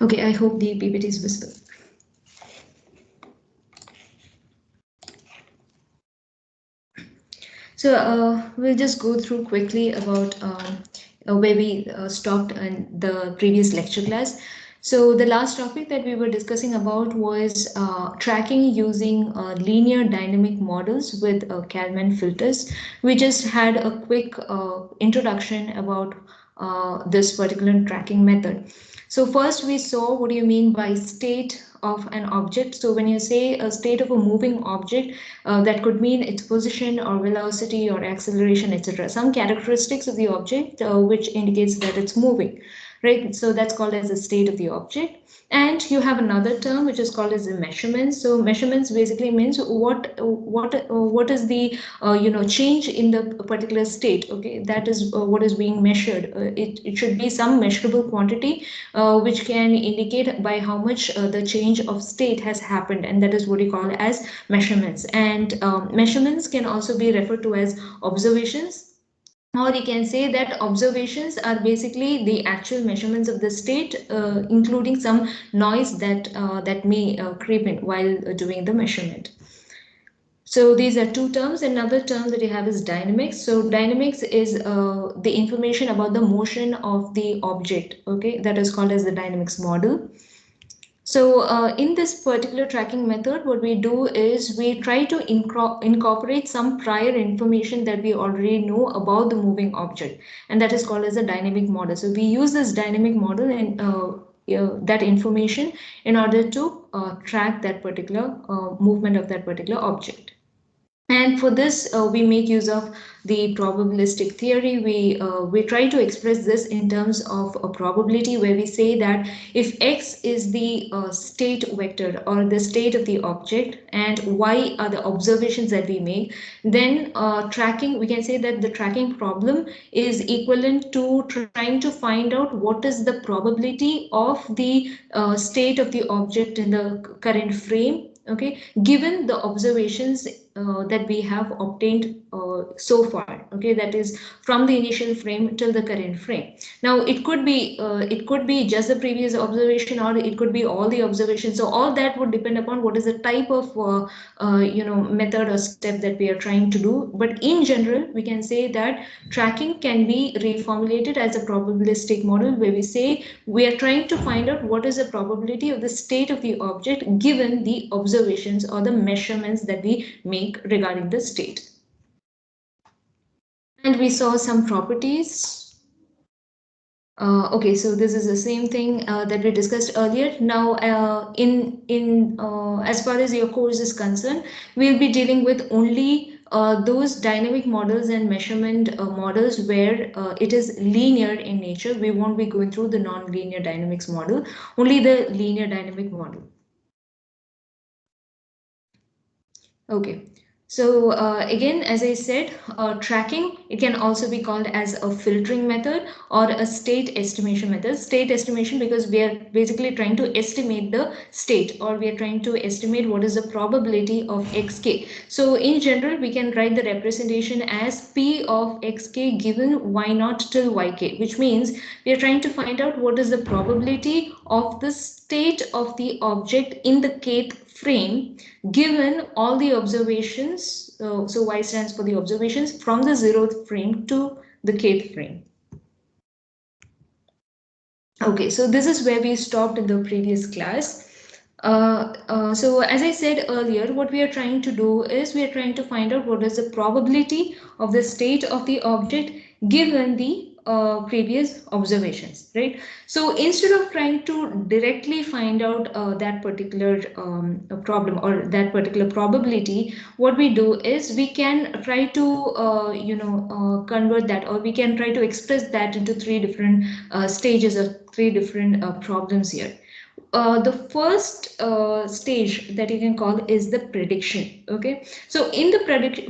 Okay, I hope the PPT is visible. So we'll just go through quickly about where we stopped in the previous lecture class. So the last topic that we were discussing about was tracking using linear dynamic models with Kelvin filters. We just had a quick introduction about this particular tracking method. So first we saw what do you mean by state of an object. So when you say a state of a moving object, that could mean its position or velocity or acceleration, etc. Some characteristics of the object which indicates that it's moving, right? So that's called as the state of the object. And you have another term which is called as the measurements. So measurements basically means what is the change in the particular state. Okay, that is what is being measured. It should be some measurable quantity which can indicate by how much the change of state has happened, and that is what you call as measurements. And measurements can also be referred to as observations, or you can say that observations are basically the actual measurements of the state, including some noise that may creep in while doing the measurement. So these are two terms. Another term that you have is dynamics. So dynamics is the information about the motion of the object. Okay, that is called as the dynamics model. So in this particular tracking method, what we do is we try to incorporate some prior information that we already know about the moving object, and that is called as a dynamic model. So we use this dynamic model and that information in order to track that particular movement of that particular object. And for this, we make use of the probabilistic theory. We try to express this in terms of a probability, where we say that if x is the state vector or the state of the object, and y are the observations that we make, then we can say that the tracking problem is equivalent to trying to find out what is the probability of the state of the object in the current frame, okay, given the observations that we have obtained so far, okay, that is from the initial frame till the current frame. Now it could be just the previous observation, or it could be all the observations. So all that would depend upon what is the type of method or step that we are trying to do. But in general, we can say that tracking can be reformulated as a probabilistic model, where we say we are trying to find out what is the probability of the state of the object given the observations or the measurements that we make regarding the state. And we saw some properties. Okay, so this is the same thing that we discussed earlier. Now, as far as your course is concerned, we'll be dealing with only those dynamic models and measurement models where it is linear in nature. We won't be going through the non-linear dynamics model, only the linear dynamic model. Okay. So again, as I said, tracking, it can also be called as a filtering method or a state estimation method. State estimation because we are basically trying to estimate the state, or we are trying to estimate what is the probability of xk. So in general, we can write the representation as p of xk given y0 till yk, which means we are trying to find out what is the probability of the state of the object in the kth frame given all the observations. So y stands for the observations from the 0th frame to the kth frame. Okay, so this is where we stopped in the previous class. So as I said earlier, what we are trying to do is we are trying to find out what is the probability of the state of the object given the previous observations, right? So instead of trying to directly find out that particular problem or that particular probability, what we do is we can try to convert that, or we can try to express that into three different stages or three different problems here. The first stage that you can call is the prediction. Okay, so in the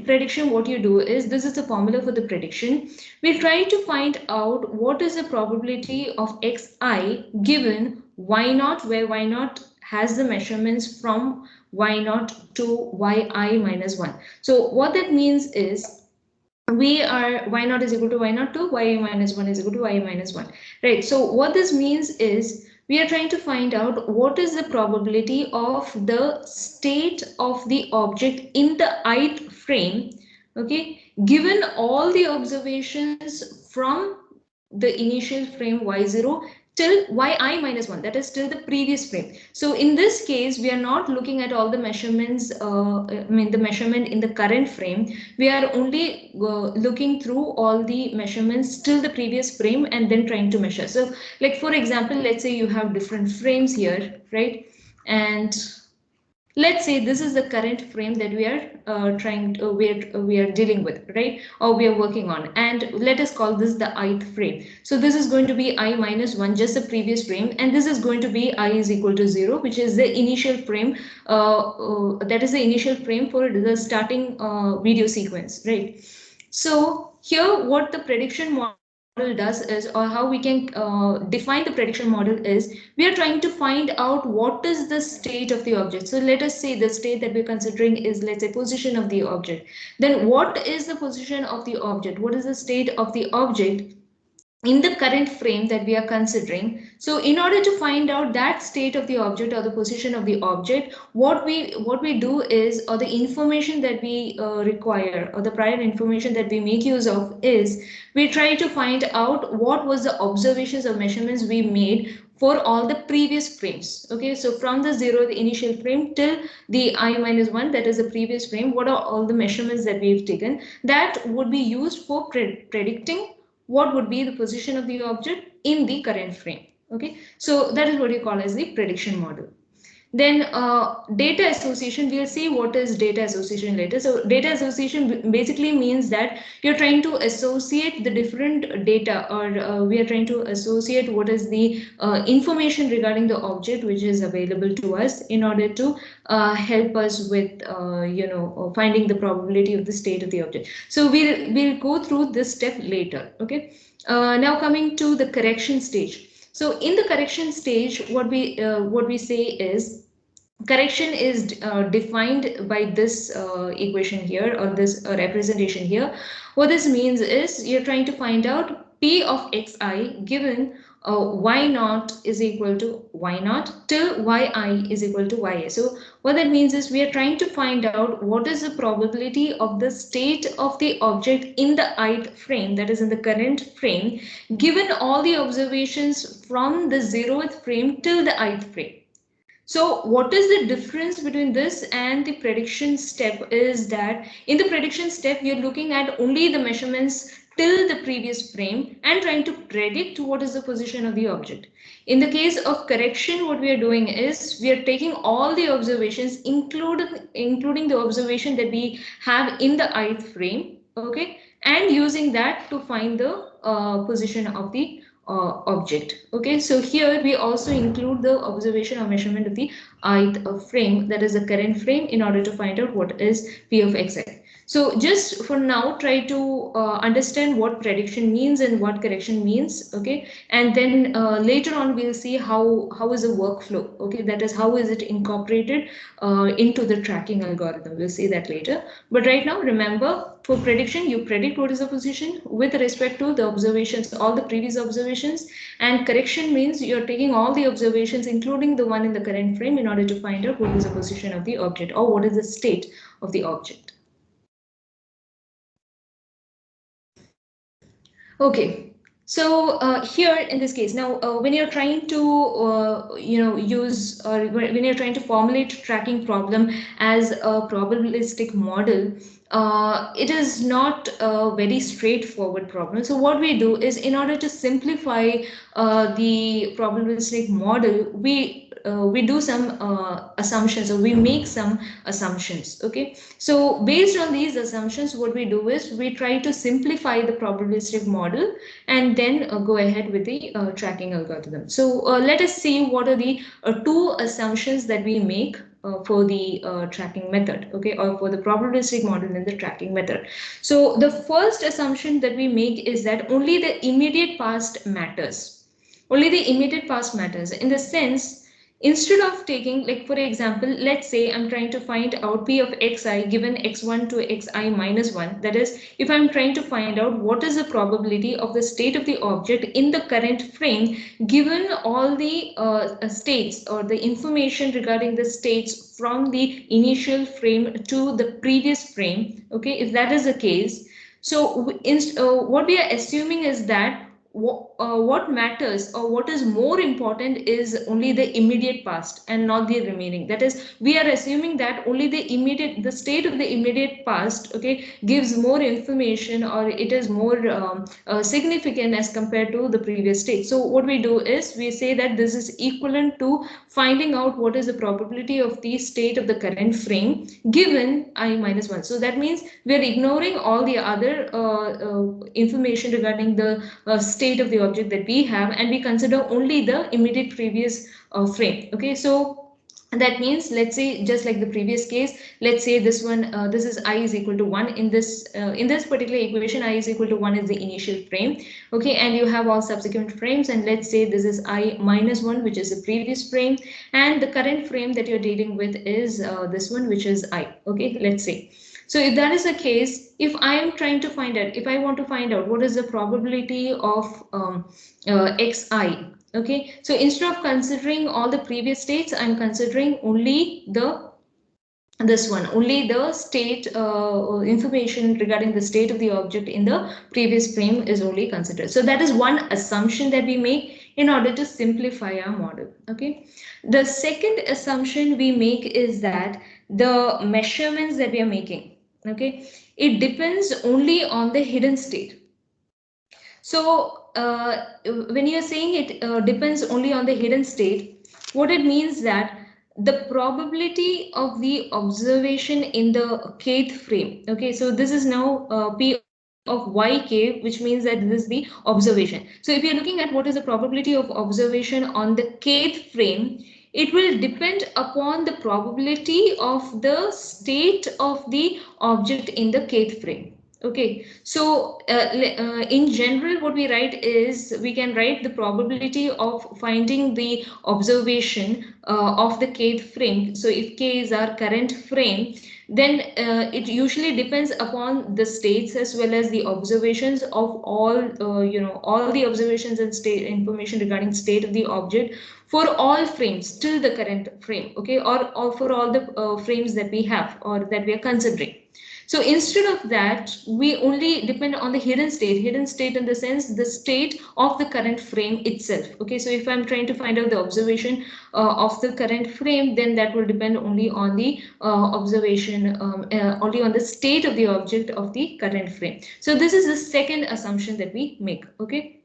prediction, what you do is, this is the formula for the prediction. We try to find out what is the probability of xi given y0, where y0 has the measurements from y0 to yi minus 1. So what that means is, we are y0 is equal to y0 to yi minus 1 is equal to yi minus 1, right? So what this means is, we are trying to find out what is the probability of the state of the object in the ith frame, okay, given all the observations from the initial frame y0 till yi minus 1, that is till the previous frame. So in this case, we are not looking at all the measurements, the measurement in the current frame. We are only looking through all the measurements till the previous frame and then trying to measure. So like for example, let's say you have different frames here, right? And let's say this is the current frame that we are we are dealing with, right, or we are working on, and let us call this the ith frame. So this is going to be I minus 1, just the previous frame, and this is going to be I is equal to 0, which is the initial frame, that is the initial frame for the starting video sequence, right? So here what the prediction model does is, or how we can define the prediction model is, we are trying to find out what is the state of the object. So let us say the state that we're considering is, let's say, position of the object. Then what is the position of the object? What is the state of the object in the current frame that we are considering? So in order to find out that state of the object or the position of the object, what we do is, or the information that we require, or the prior information that we make use of is, we try to find out what was the observations or measurements we made for all the previous frames. Okay, so from the 0, the initial frame, till the I minus 1, that is the previous frame, what are all the measurements that we've taken that would be used for predicting what would be the position of the object in the current frame. Okay, so that is what you call as the prediction model. Then data association, we'll see what is data association later. So data association basically means that you're trying to associate the different data, or we are trying to associate what is the information regarding the object which is available to us in order to help us with finding the probability of the state of the object. So we'll go through this step later. Okay, now coming to the correction stage. So in the correction stage, what we say is, correction is defined by this equation here, or this representation here. What this means is, you're trying to find out p of xi given y naught is equal to y naught till yi is equal to ya. So what that means is, we are trying to find out what is the probability of the state of the object in the ith frame, that is in the current frame, given all the observations from the 0th frame till the ith frame. So what is the difference between this and the prediction step is that, in the prediction step, you're looking at only the measurements till the previous frame and trying to predict what is the position of the object. In the case of correction, what we are doing is, we are taking all the observations, including the observation that we have in the ith frame, okay, and using that to find the position of the object. Okay, so here we also include the observation or measurement of the ith frame, that is the current frame, in order to find out what is p of xi. So just for now, try to understand what prediction means and what correction means. Okay, and then later on we'll see how is the workflow. Okay, that is, how is it incorporated into the tracking algorithm. We'll see that later. But right now, remember, for prediction, you predict what is the position with respect to the observations, all the previous observations, and correction means you're taking all the observations, including the one in the current frame, in order to find out what is the position of the object, or what is the state of the object. Okay, so here in this case, now when you're trying to use, or when you're trying to formulate tracking problem as a probabilistic model, it is not a very straightforward problem. So what we do is, in order to simplify the probabilistic model, we do some assumptions, or we make some assumptions. Okay, so based on these assumptions, what we do is, we try to simplify the probabilistic model and then go ahead with the tracking algorithm. So let us see what are the two assumptions that we make for the tracking method, okay, or for the probabilistic model in the tracking method. So the first assumption that we make is that only the immediate past matters. Only the immediate past matters, in the sense, Instead of taking, like for example, let's say I'm trying to find out p of xi given x1 to xi minus 1. That is, if I'm trying to find out what is the probability of the state of the object in the current frame given all the states or the information regarding the states from the initial frame to the previous frame. Okay, if that is the case, so what we are assuming is that what matters or what is more important is only the immediate past and not the remaining. That is, we are assuming that only the state of the immediate past, okay, gives more information, or it is more significant as compared to the previous state. So what we do is we say that this is equivalent to finding out what is the probability of the state of the current frame given I minus 1. So that means we are ignoring all the other information regarding the state of the object that we have, and we consider only the immediate previous frame. Okay, so that means, let's say, just like the previous case, let's say this one, this is I is equal to 1. In this particular equation, I is equal to 1 is the initial frame. Okay, and you have all subsequent frames, and let's say this is I minus 1, which is the previous frame, and the current frame that you're dealing with is this one, which is I. Okay, let's say. So if that is the case, if I am trying to find out, if I want to find out what is the probability of xi, okay, so instead of considering all the previous states, I'm considering only only the state information regarding the state of the object in the previous frame is only considered. So that is one assumption that we make in order to simplify our model. Okay, the second assumption we make is that the measurements that we are making, okay, it depends only on the hidden state. So when you're saying it depends only on the hidden state, what it means that the probability of the observation in the kth frame. Okay, so this is now p of yk, which means that this is the observation. So if you're looking at what is the probability of observation on the kth frame, it will depend upon the probability of the state of the object in the kth frame. Okay, so in general, what we write is we can write the probability of finding the observation of the kth frame. So if k is our current frame, then it usually depends upon the states as well as the observations of all the observations and state information regarding state of the object for all frames till the current frame. Okay, or for all the frames that we have or that we are considering. So instead of that, we only depend on the hidden state in the sense the state of the current frame itself. Okay, so if I'm trying to find out the observation of the current frame, then that will depend only on the observation, only on the state of the object of the current frame. So this is the second assumption that we make. Okay.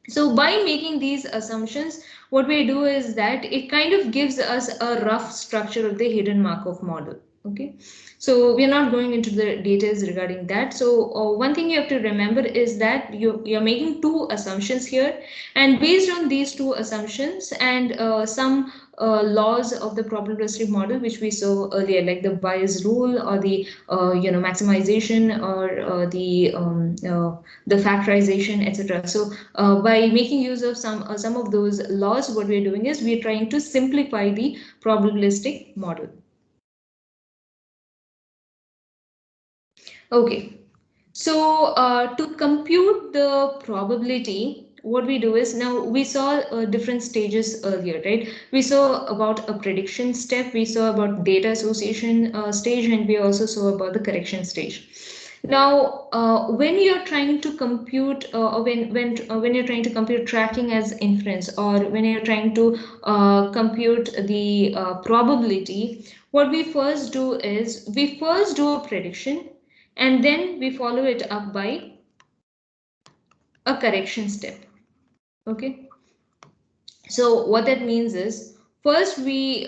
So by making these assumptions, what we do is that it kind of gives us a rough structure of the hidden Markov model. Okay, so we're not going into the details regarding that. So one thing you have to remember is that you're making two assumptions here, and based on these two assumptions and some laws of the probabilistic model, which we saw earlier, like the Bayes rule or the maximization or the factorization, etc. So by making use of some of those laws, what we're doing is we're trying to simplify the probabilistic model. Okay, so to compute the probability, what we do is, now we saw different stages earlier, right? We saw about a prediction step, we saw about data association stage, and we also saw about the correction stage. Now, when you're trying to compute, or when you're trying to compute tracking as inference, or when you're trying to compute the probability, what we first do is we first do a prediction, and then we follow it up by a correction step. Okay, so what that means is, first we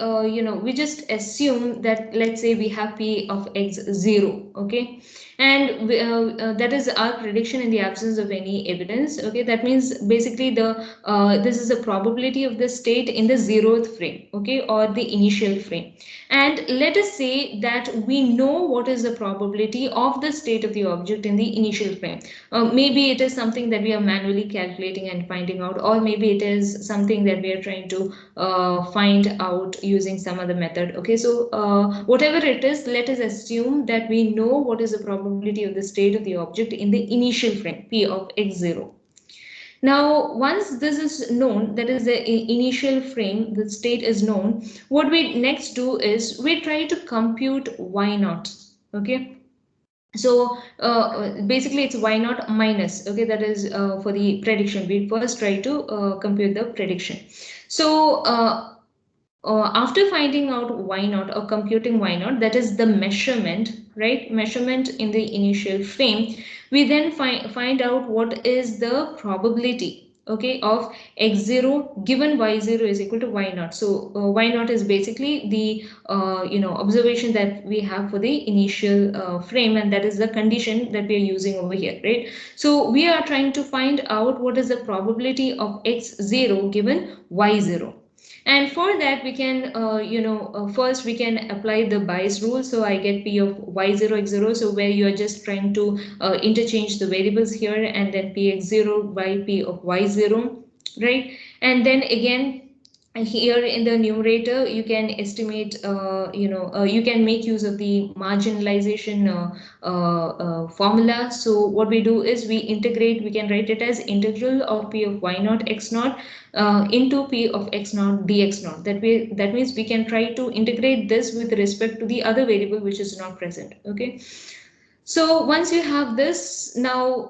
we just assume that, let's say we have p of x 0. Okay, and that is our prediction in the absence of any evidence. Okay, that means basically this is the probability of the state in the 0th frame, okay, or the initial frame. And let us say that we know what is the probability of the state of the object in the initial frame. Maybe it is something that we are manually calculating and finding out, or maybe it is something that we are trying to find find out using some other method. Okay, so whatever it is, let us assume that we know what is the probability of the state of the object in the initial frame P of x0. Now, once this is known, that is the initial frame, the state is known, what we next do is we try to compute y naught. Okay. So basically it's y naught minus, okay, that is for the prediction. We first try to compute the prediction. So after finding out y naught or computing y naught, that is the measurement, right? Measurement in the initial frame, we then find out what is the probability, okay, of x0 given y0 is equal to y naught. So y naught is basically the observation that we have for the initial frame, and that is the condition that we are using over here, right? So we are trying to find out what is the probability of x0 given y0. And for that, we can, first we can apply the bias rule. So I get P of y0 x0. So where you are just trying to interchange the variables here, and then Px0 by P of y0, right? And then again, here in the numerator, you can estimate, you can make use of the marginalization formula. So what we do is we integrate, we can write it as integral of P of y naught x naught into P of x naught dx naught. That means we can try to integrate this with respect to the other variable which is not present. Okay. So once you have this, now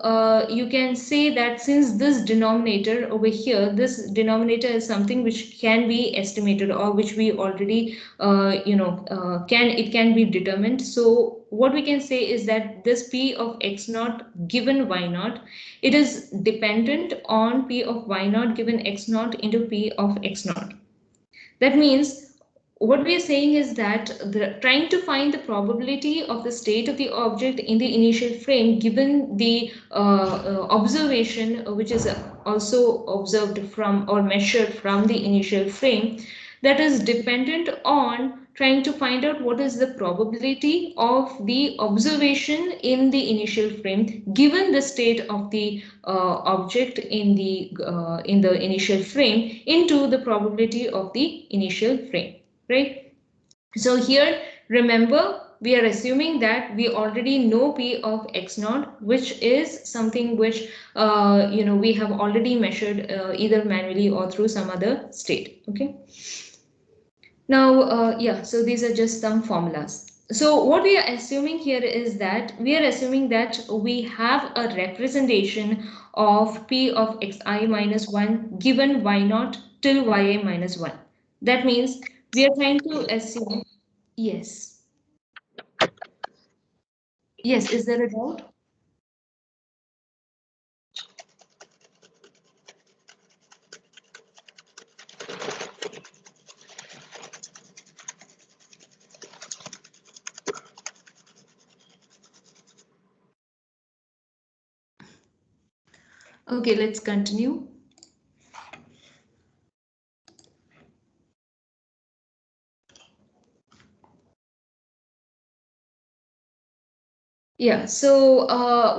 you can say that since this denominator over here, this denominator is something which can be estimated, or which we already, can be determined. So what we can say is that this P of x naught given y naught, it is dependent on P of y naught given x naught into P of x naught. That means what we are saying is that trying to find the probability of the state of the object in the initial frame given the observation which is also observed from or measured from the initial frame, that is dependent on trying to find out what is the probability of the observation in the initial frame given the state of the object in the initial frame into the probability of the initial frame, right? So here, remember, we are assuming that we already know P of x naught, which is something which we have already measured either manually or through some other state. Okay. Now, so these are just some formulas. So what we are assuming here is that we are assuming that we have a representation of P of xi minus 1 given y naught till ya minus 1. That means we are trying to assume, yes. Yes, is there a doubt? Okay, let's continue. Yeah, so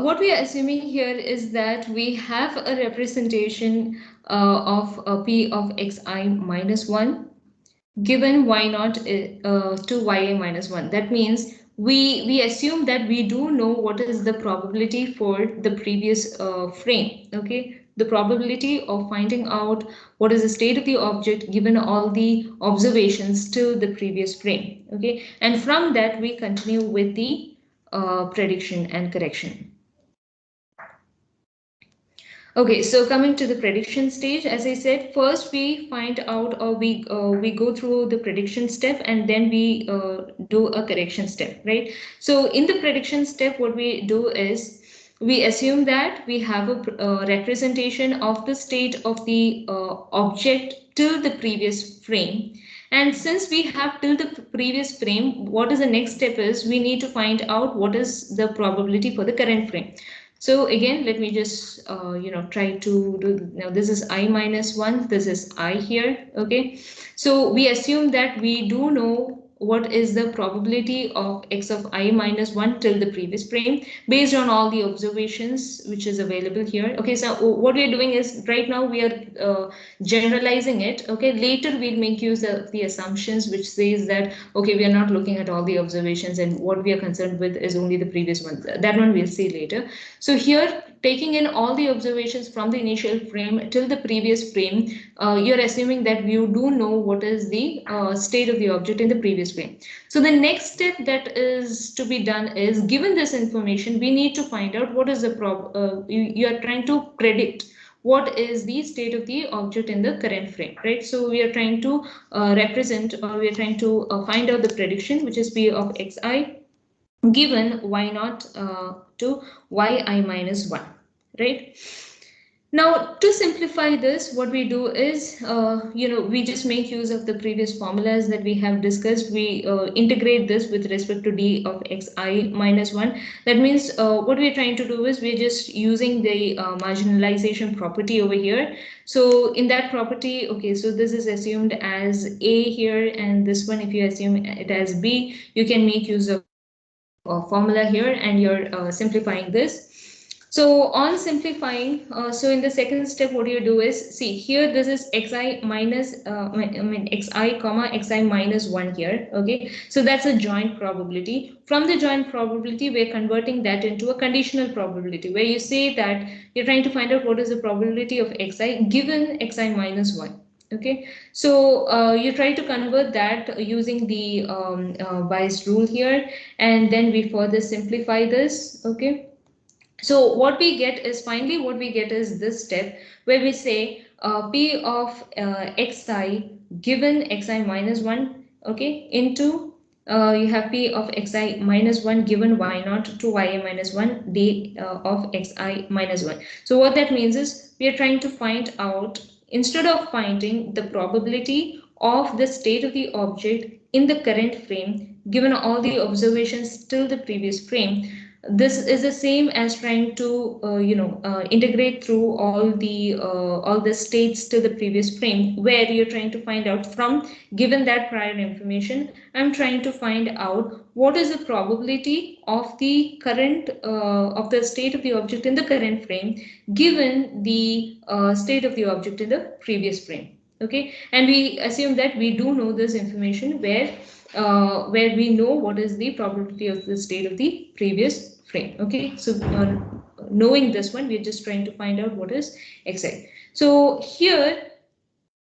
what we are assuming here is that we have a representation of P of xi minus 1 given y naught to ya minus 1. That means we assume that we do know what is the probability for the previous frame. Okay, the probability of finding out what is the state of the object given all the observations till the previous frame. Okay, and from that we continue with the prediction and correction. Okay, so coming to the prediction stage, as I said, first we find out, or we go through the prediction step, and then we do a correction step, right? So in the prediction step, what we do is we assume that we have a representation of the state of the object till the previous frame. And since we have till the previous frame, what is the next step is we need to find out what is the probability for the current frame. So again, let me just, try to do, now this is I minus 1, this is I here, okay? So we assume that we do know what is the probability of x of I minus 1 till the previous frame based on all the observations which is available here. Okay, so what we are doing is right now we are generalizing it. Okay, later we'll make use of the assumptions which says that okay, we are not looking at all the observations and what we are concerned with is only the previous one. That one we'll see later. So here, taking in all the observations from the initial frame till the previous frame, you're assuming that you do know what is the state of the object in the previous frame. So the next step that is to be done is, given this information, we need to find out what is the you are trying to predict what is the state of the object in the current frame, right? So we are trying to represent, or we are trying to find out the prediction, which is p of xi given y naught to yi minus 1, right? Now, to simplify this, what we do is, we just make use of the previous formulas that we have discussed. We integrate this with respect to d of xi minus 1. That means what we're trying to do is we're just using the marginalization property over here. So in that property, okay, so this is assumed as A here, and this one, if you assume it as B, you can make use of the formula here, and you're simplifying this. So on simplifying, so in the second step, what you do is, see here, this is xi minus, xi comma xi minus 1 here, okay? So that's a joint probability. From the joint probability, we're converting that into a conditional probability, where you say that you're trying to find out what is the probability of xi given xi minus 1. Okay, so you try to convert that using the Bayes rule here, and then we further simplify this, okay? So what we get is, finally what we get is this step where we say p of xi given xi minus 1, okay, into you have p of xi minus 1 given y naught to yi minus 1 d of xi minus 1. So what that means is we are trying to find out, instead of finding the probability of the state of the object in the current frame given all the observations till the previous frame, this is the same as trying to integrate through all the states to the previous frame, where you're trying to find out, from given that prior information, I'm trying to find out what is the probability of the current of the state of the object in the current frame given the state of the object in the previous frame. Okay, and we assume that we do know this information, where we know what is the probability of the state of the previous frame. Okay, so knowing this one, we're just trying to find out what is xi. So here,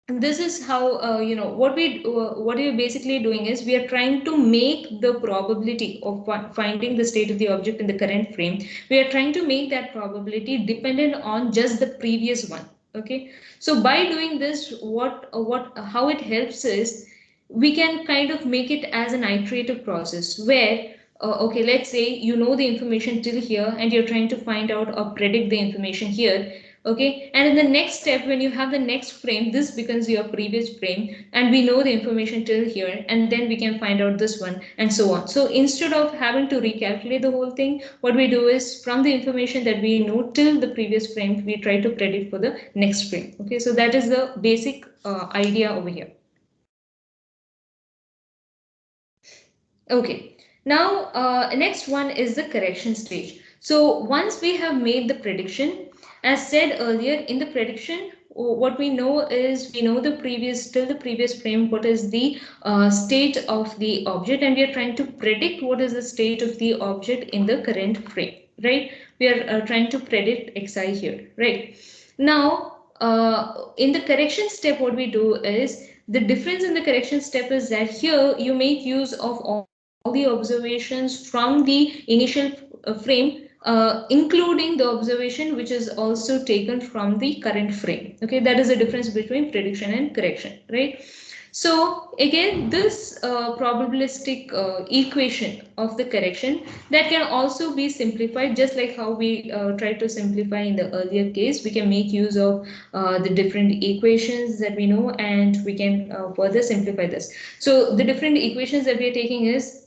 this is how what we're basically doing is we are trying to make the probability of finding the state of the object in the current frame, we are trying to make that probability dependent on just the previous one. Okay, so by doing this, how it helps is, we can kind of make it as an iterative process, where okay, let's say you know the information till here and you're trying to find out or predict the information here. Okay, and in the next step, when you have the next frame, this becomes your previous frame, and we know the information till here, and then we can find out this one, and so on. So instead of having to recalculate the whole thing, what we do is, from the information that we know till the previous frame, we try to predict for the next frame. Okay, so that is the basic idea over here. Okay, now next one is the correction stage. So once we have made the prediction, as said earlier, in the prediction, what we know is, we know the previous, till the previous frame, what is the state of the object, and we are trying to predict what is the state of the object in the current frame, right? We are trying to predict xi here, right? Now, in the correction step, what we do is, the difference in the correction step is that here you make use of all the observations from the initial frame, including the observation which is also taken from the current frame. Okay, that is the difference between prediction and correction, right? So again, this probabilistic equation of the correction, that can also be simplified, just like how we tried to simplify in the earlier case. We can make use of the different equations that we know, and we can further simplify this. So the different equations that we are taking is,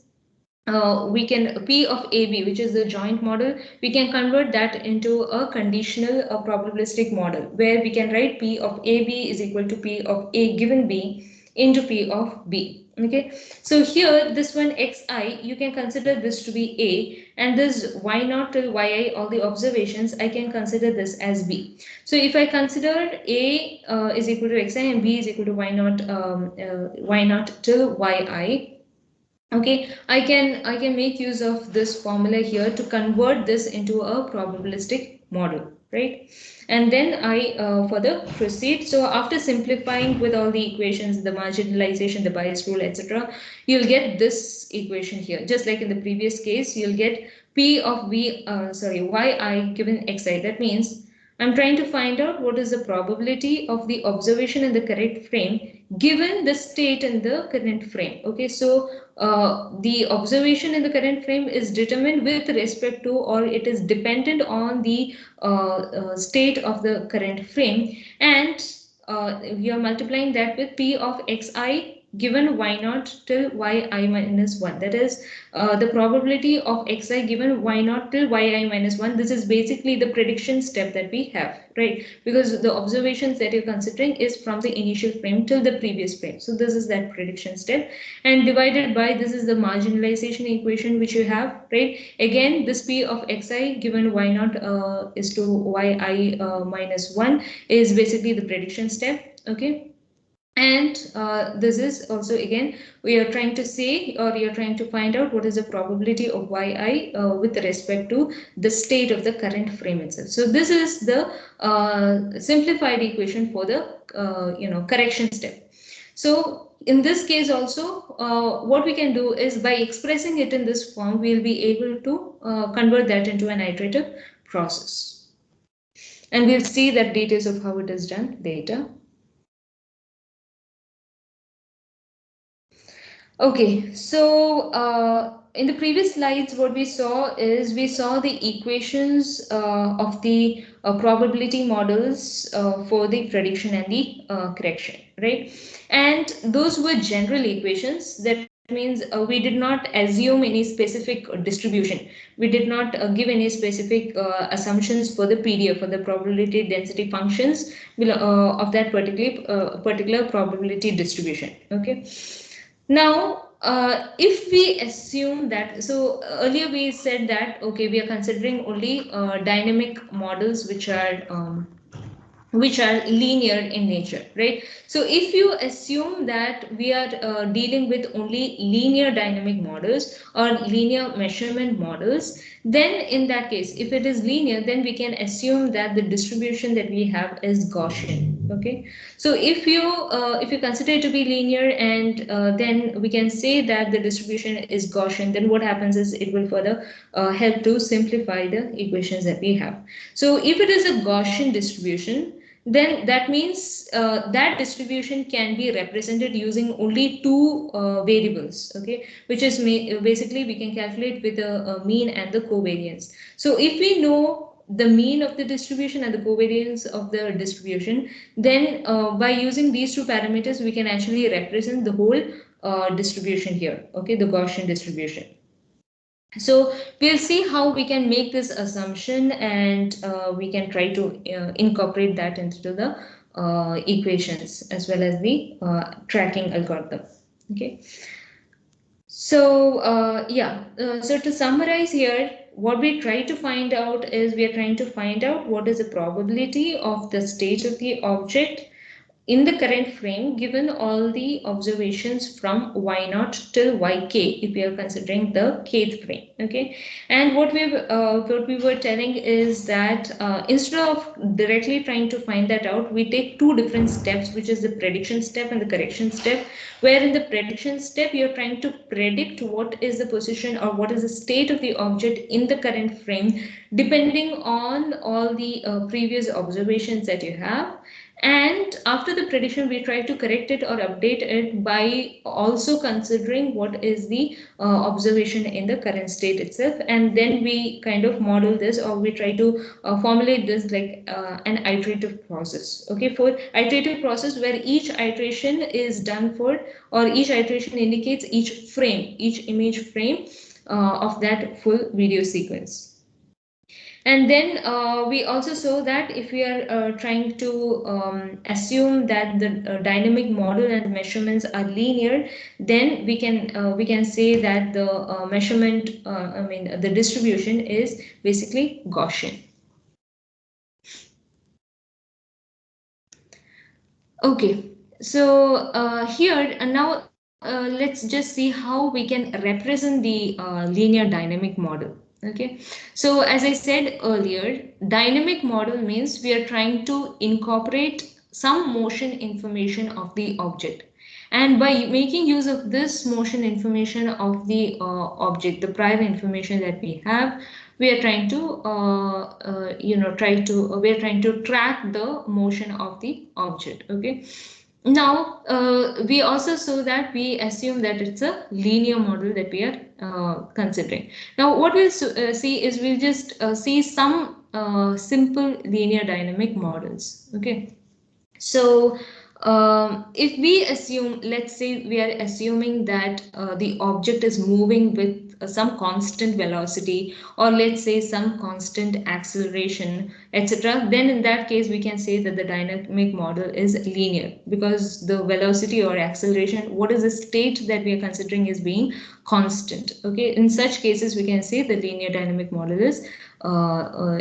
we can, P of AB, which is the joint model, we can convert that into a conditional probabilistic model, where we can write P of AB is equal to P of A given B into P of B. Okay, so here this one xi, you can consider this to be a, and this y naught till yi, all the observations, I can consider this as b. So if I consider a is equal to xi and b is equal to y naught till yi, okay, I can make use of this formula here to convert this into a probabilistic model, right? And then I further proceed. So after simplifying with all the equations, the marginalization, the bias rule, etc., you'll get this equation here. Just like in the previous case, you'll get p of yi given xi. That means I'm trying to find out what is the probability of the observation in the correct frame given the state in the current frame. Okay, so the observation in the current frame is determined with respect to, or it is dependent on the state of the current frame, and we are multiplying that with p of xi given y naught till yi minus 1. That is the probability of xi given y naught till yi minus 1. This is basically the prediction step that we have, right? Because the observations that you're considering is from the initial frame till the previous frame. So this is that prediction step, and divided by, this is the marginalization equation which you have, right? Again, this p of xi given y naught is to yi minus 1 is basically the prediction step, okay? And this is also, again, we are trying to say, or you're trying to find out what is the probability of yi with respect to the state of the current frame itself. So this is the simplified equation for the correction step. So in this case also, what we can do is, by expressing it in this form, we'll be able to convert that into an iterative process. And we'll see that details of how it is done later. Okay, so in the previous slides, what we saw is, we saw the equations of the probability models for the prediction and the correction, right? And those were general equations. That means we did not assume any specific distribution. We did not give any specific assumptions for the PDF, for the probability density functions of that particular probability distribution, okay? Now, if we assume that, so earlier we said that, okay, we are considering only dynamic models which are linear in nature, right? So if you assume that we are dealing with only linear dynamic models or linear measurement models, then in that case, if it is linear, then we can assume that the distribution that we have is Gaussian, okay? So if you consider it to be linear, and then we can say that the distribution is Gaussian, then what happens is it will further help to simplify the equations that we have. So if it is a Gaussian distribution, then that means that distribution can be represented using only two variables, okay, which is basically we can calculate with the mean and the covariance. So if we know the mean of the distribution and the covariance of the distribution, then by using these two parameters, we can actually represent the whole distribution here, okay, the Gaussian distribution. So we'll see how we can make this assumption, and we can try to incorporate that into the equations as well as the tracking algorithm. Okay. So so to summarize here, what we try to find out is, we are trying to find out what is the probability of the state of the object in the current frame given all the observations from y0 till yk, if we are considering the kth frame, okay? And what we were telling is that instead of directly trying to find that out, we take two different steps, which is the prediction step and the correction step, where in the prediction step you're trying to predict what is the position or what is the state of the object in the current frame depending on all the previous observations that you have. And after the prediction, we try to correct it or update it by also considering what is the observation in the current state itself. And then we kind of model this, or we try to formulate this like an iterative process. Okay, for iterative process where each iteration is done for, or each iteration indicates each frame, each image frame of that full video sequence. And then we also saw that if we are trying to assume that the dynamic model and measurements are linear, then we can say that the measurement, the distribution is basically Gaussian. Okay, so here and now let's just see how we can represent the linear dynamic model. Okay, so as I said earlier, dynamic model means we are trying to incorporate some motion information of the object. And by making use of this motion information of the object, the prior information that we have, we are trying to we are trying to track the motion of the object. Okay, now we also saw that we assume that it's a linear model that we are considering. Now what we'll see is we'll just see some simple linear dynamic models. Okay, so if we assume, let's say we are assuming that the object is moving with some constant velocity, or let's say some constant acceleration, etc., then in that case we can say that the dynamic model is linear, because the velocity or acceleration, what is the state that we are considering, is being constant. Okay, in such cases we can say the linear dynamic model is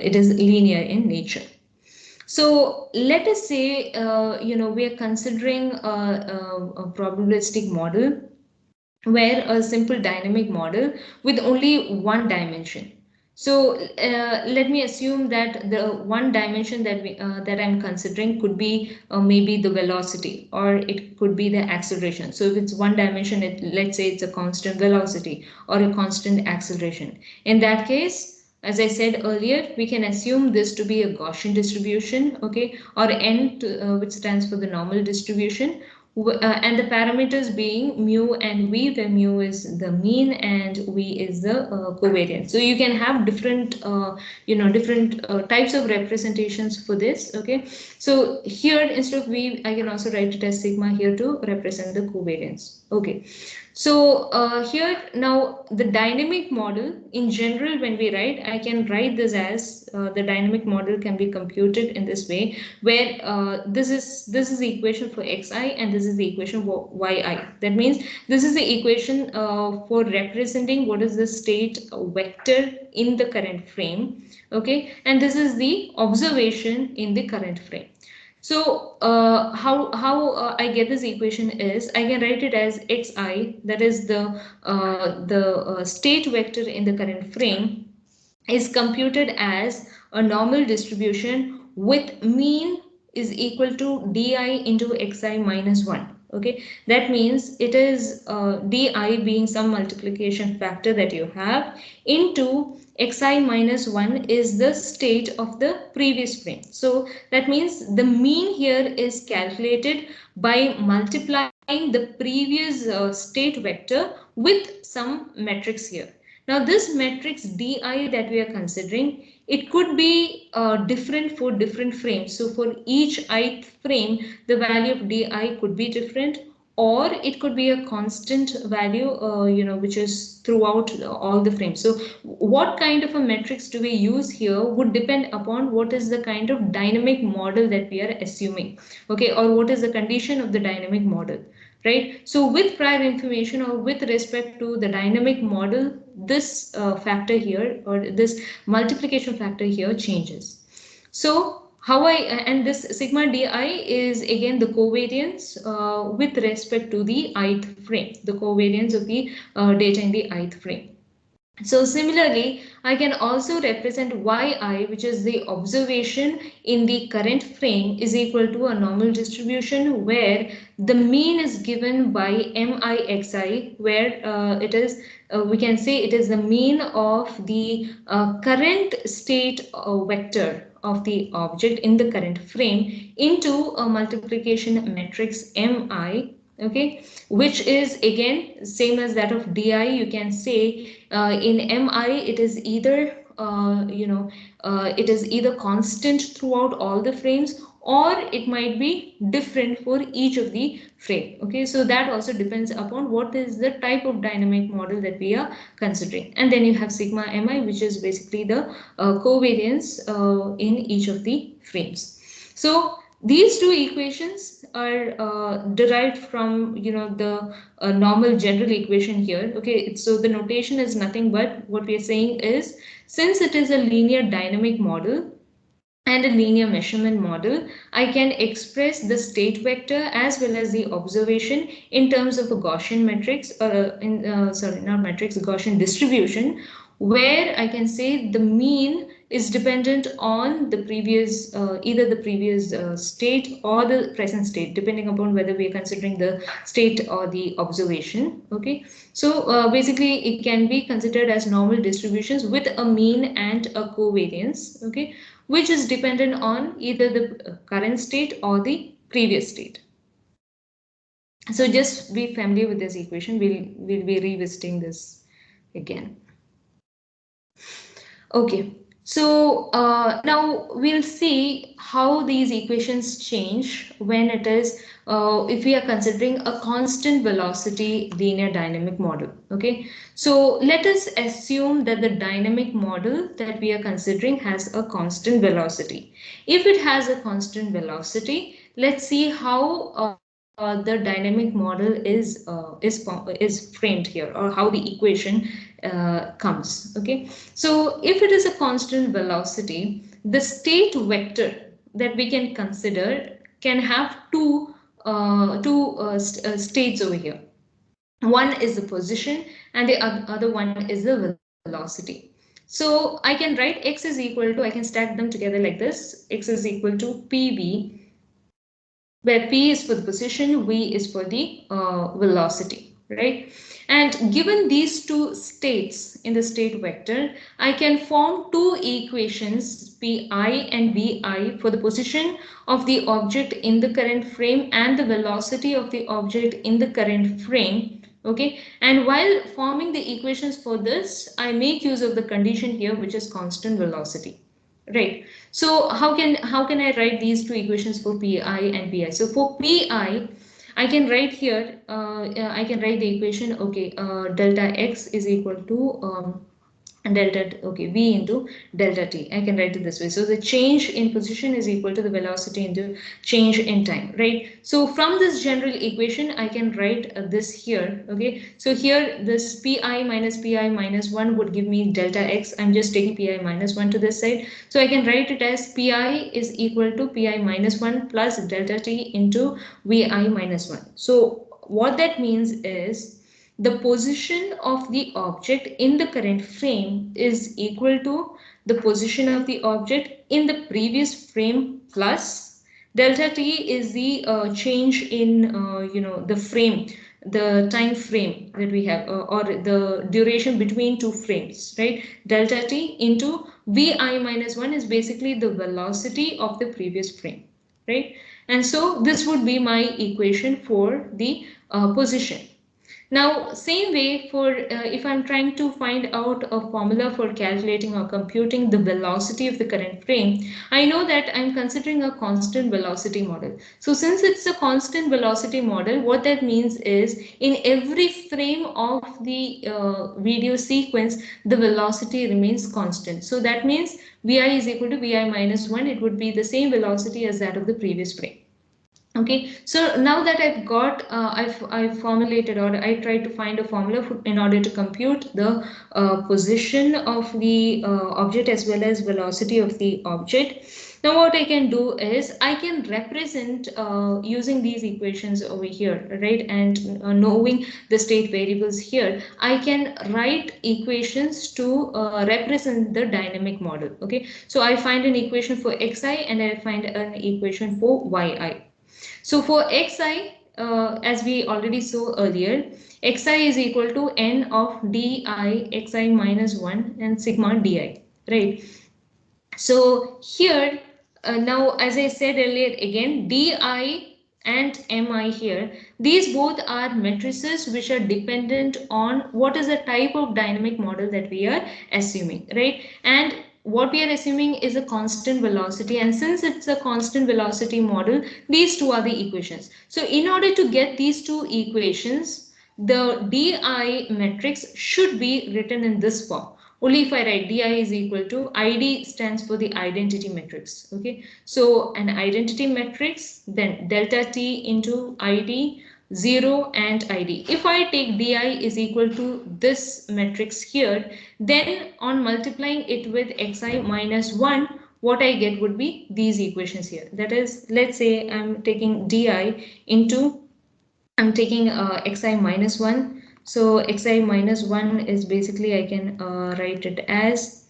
it is linear in nature. So let us say, we are considering a probabilistic model, where a simple dynamic model with only one dimension. So let me assume that the one dimension that I'm considering could be maybe the velocity, or it could be the acceleration. So if it's one dimension, let's say it's a constant velocity or a constant acceleration. In that case, as I said earlier, we can assume this to be a Gaussian distribution, okay, or n which stands for the normal distribution, and the parameters being mu and v, where mu is the mean and v is the covariance. So you can have different different types of representations for this. Okay, so here instead of v, I can also write it as sigma here to represent the covariance. Okay, so here now the dynamic model in general, when we write, I can write this as the dynamic model can be computed in this way, where this is the equation for xi and this is the equation for yi. That means this is the equation for representing what is the state vector in the current frame. Okay, and this is the observation in the current frame. So how I get this equation is, I can write it as xi, that is the state vector in the current frame, is computed as a normal distribution with mean is equal to di into xi minus 1. Okay, that means it is di being some multiplication factor that you have, into xi minus 1 is the state of the previous frame. So that means the mean here is calculated by multiplying the previous state vector with some matrix here. Now this matrix di that we are considering, it could be different for different frames. So for each ith frame, the value of di could be different, or it could be a constant value, which is throughout all the frames. So what kind of a matrix do we use here would depend upon what is the kind of dynamic model that we are assuming. Okay, or what is the condition of the dynamic model. Right, so with prior information or with respect to the dynamic model, this factor here, or this multiplication factor here, changes. So how and this sigma di is again the covariance with respect to the ith frame, the covariance of the data in the ith frame. So similarly, I can also represent yi, which is the observation in the current frame, is equal to a normal distribution where the mean is given by mixi, where it is, we can say it is the mean of the current state vector of the object in the current frame into a multiplication matrix mi. Okay, which is again same as that of di. You can say in mi it is either it is either constant throughout all the frames, or it might be different for each of the frame. Okay, so that also depends upon what is the type of dynamic model that we are considering. And then you have sigma mi, which is basically the covariance in each of the frames. So these two equations are derived from the normal general equation here. Okay, so the notation is nothing but what we are saying is, since it is a linear dynamic model and a linear measurement model, I can express the state vector as well as the observation in terms of a Gaussian matrix, sorry, not matrix, Gaussian distribution, where I can say the mean is dependent on the previous, either the previous state or the present state, depending upon whether we are considering the state or the observation. Okay, so basically it can be considered as normal distributions with a mean and a covariance. Okay, which is dependent on either the current state or the previous state. So just be familiar with this equation. We'll be revisiting this again. Okay, so now we'll see how these equations change when it is, if we are considering a constant velocity linear dynamic model. Okay, so let us assume that the dynamic model that we are considering has a constant velocity. If it has a constant velocity, let's see how the dynamic model is framed here, or how the equation comes. Okay, so if it is a constant velocity, the state vector that we can consider can have two states over here. One is the position and the other one is the velocity. So I can write x is equal to, I can stack them together like this, x is equal to pv, where p is for the position, v is for the velocity, right? And given these two states in the state vector, I can form two equations, pi and vi, for the position of the object in the current frame and the velocity of the object in the current frame. Okay, and while forming the equations for this, I make use of the condition here, which is constant velocity. Right. So how can I write these two equations for pi and pi? So for pi, I can write here. I can write the equation. Okay. Delta x is equal to delta, okay, v into delta t. I can write it this way. So the change in position is equal to the velocity into change in time, right? So from this general equation, I can write this here. Okay, so here this pi minus 1 would give me delta x. I'm just taking pi minus 1 to this side, so I can write it as pi is equal to pi minus 1 plus delta t into vi minus 1. So what that means is, the position of the object in the current frame is equal to the position of the object in the previous frame plus delta t is the change in the frame, the time frame that we have, or the duration between two frames, right? Delta t into vi minus 1 is basically the velocity of the previous frame, right? And so this would be my equation for the position. Now, same way for if I'm trying to find out a formula for calculating or computing the velocity of the current frame, I know that I'm considering a constant velocity model. So since it's a constant velocity model, what that means is, in every frame of the video sequence, the velocity remains constant. So that means vi is equal to vi minus 1. It would be the same velocity as that of the previous frame. Okay, so now that I've got, I've formulated, or I tried to find a formula in order to compute the position of the object as well as velocity of the object. Now what I can do is, I can represent using these equations over here, right? And knowing the state variables here, I can write equations to represent the dynamic model. Okay, so I find an equation for xi and I find an equation for yi. So for xi, as we already saw earlier, xi is equal to n of di xi minus 1 and sigma di, right? So here, now as I said earlier, again, di and mi here, these both are matrices which are dependent on what is the type of dynamic model that we are assuming, right? And what we are assuming is a constant velocity, and since it's a constant velocity model, these two are the equations. So in order to get these two equations, the di matrix should be written in this form. Only if I write di is equal to id stands for the identity matrix. Okay, so an identity matrix, then delta t into id, 0 and id. If I take di is equal to this matrix here, then on multiplying it with xi minus 1, what I get would be these equations here. That is, let's say I'm taking di into, I'm taking xi minus 1. So xi minus 1 is basically, I can write it as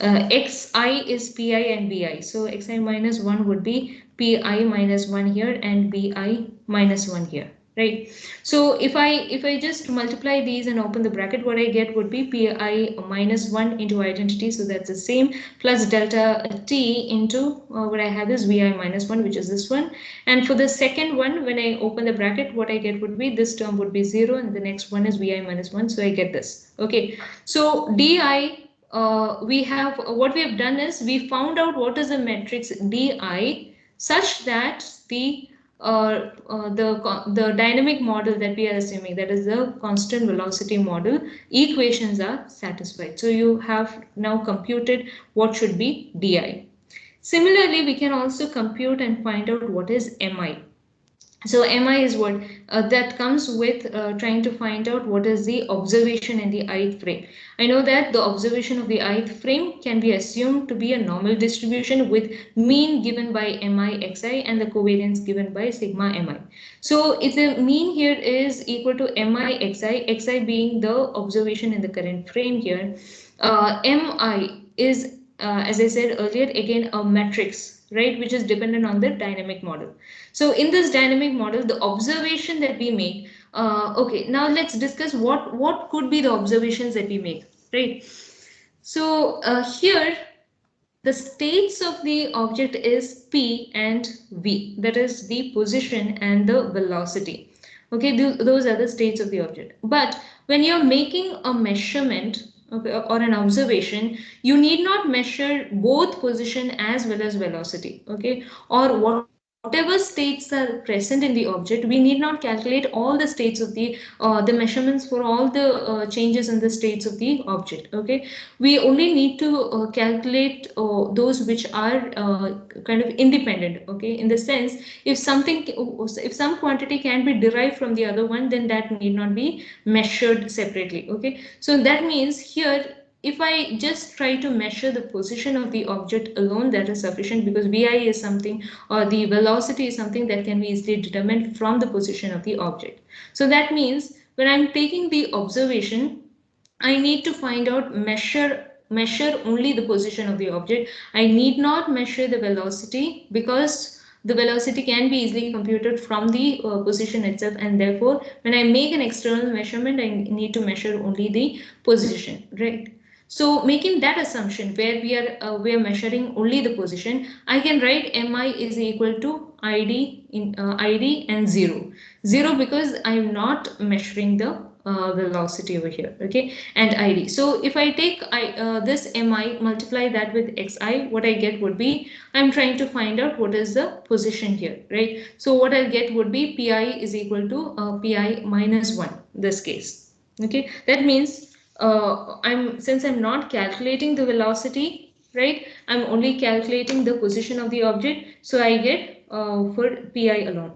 xi is pi and bi. So xi minus 1 would be pi minus 1 here and bi minus 1 here, right? So if I just multiply these and open the bracket, what I get would be pi minus 1 into identity, so that's the same, plus delta t into what I have is vi minus 1, which is this one. And for the second one, when I open the bracket, what I get would be this term would be 0 and the next one is vi minus 1, so I get this. Okay, so di, we have, what we have done is we found out what is the matrix di such that the dynamic model that we are assuming, that is the constant velocity model, equations are satisfied. So you have now computed what should be di. Similarly, we can also compute and find out what is mi. So mi is what that comes with trying to find out what is the observation in the ith frame. I know that the observation of the ith frame can be assumed to be a normal distribution with mean given by mi xi and the covariance given by sigma mi. So if the mean here is equal to mi xi being the observation in the current frame here, mi is as I said earlier, again a matrix, right, which is dependent on the dynamic model. So in this dynamic model, the observation that we make, okay, now let's discuss what could be the observations that we make, right? So here, the states of the object is p and v, that is the position and the velocity. Okay, those are the states of the object. But when you're making a measurement, okay, or an observation, you need not measure both position as well as velocity. Okay, or whatever states are present in the object, we need not calculate all the states of the measurements for all the changes in the states of the object. Okay, we only need to calculate those which are kind of independent. Okay, in the sense, if something, if some quantity can be derived from the other one, then that need not be measured separately. Okay, so that means here, if I just try to measure the position of the object alone, that is sufficient, because vi is something, or the velocity is something that can be easily determined from the position of the object. So that means when I'm taking the observation, I need to find out, measure only the position of the object. I need not measure the velocity, because the velocity can be easily computed from the position itself, and therefore when I make an external measurement, I need to measure only the position, right? So making that assumption, where we are measuring only the position, I can write mi is equal to id in id and 0 because I am not measuring the velocity over here. Okay, and id. So if I take this mi, multiply that with xi, what I get would be, I'm trying to find out what is the position here, right? So what I'll get would be pi is equal to pi minus 1 this case. Okay, that means since I'm not calculating the velocity, right, I'm only calculating the position of the object, so I get for pi alone.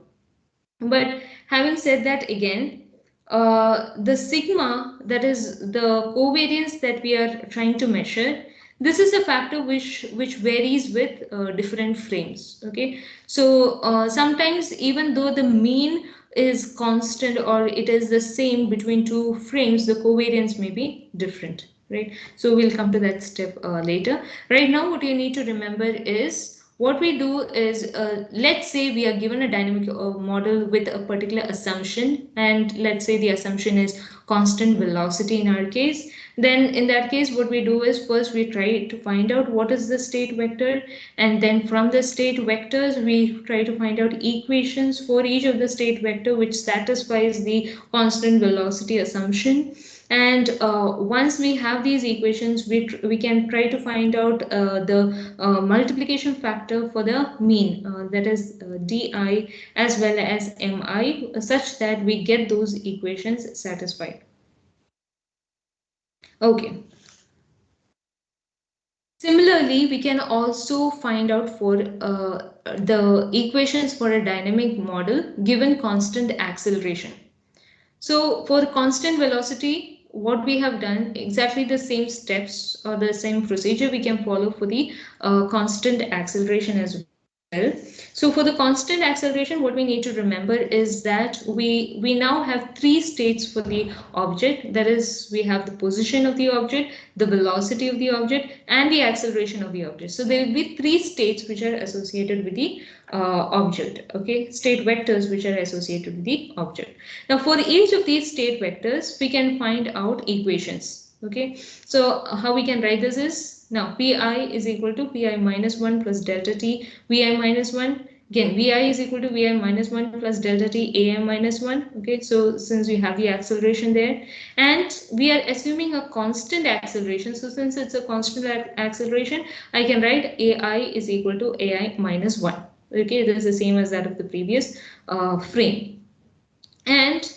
But having said that, again, the sigma, that is the covariance that we are trying to measure, this is a factor which varies with different frames. Okay, so sometimes even though the mean is constant or it is the same between two frames, the covariance may be different, right? So we'll come to that step later. Right now, what you need to remember is, what we do is, let's say we are given a dynamic model with a particular assumption, and let's say the assumption is constant velocity in our case. Then in that case, what we do is, first we try to find out what is the state vector, and then from the state vectors we try to find out equations for each of the state vector which satisfies the constant velocity assumption. And once we have these equations, we can try to find out the multiplication factor for the mean, that is di as well as mi, such that we get those equations satisfied. Okay. Similarly, we can also find out for the equations for a dynamic model given constant acceleration. So for the constant velocity, what we have done, exactly the same steps or the same procedure we can follow for the constant acceleration as well. So for the constant acceleration, what we need to remember is that we now have three states for the object. That is, we have the position of the object, the velocity of the object, and the acceleration of the object. So there will be three states which are associated with the object. Okay, state vectors which are associated with the object. Now for each of these state vectors, we can find out equations. Okay, so how we can write this is, now pi is equal to pi minus 1 plus delta t vi minus 1. Again, vi is equal to vi minus 1 plus delta t am minus 1. Okay, so since we have the acceleration there, and we are assuming a constant acceleration, so since it's a constant acceleration, I can write ai is equal to ai minus 1. Okay, this is the same as that of the previous frame. And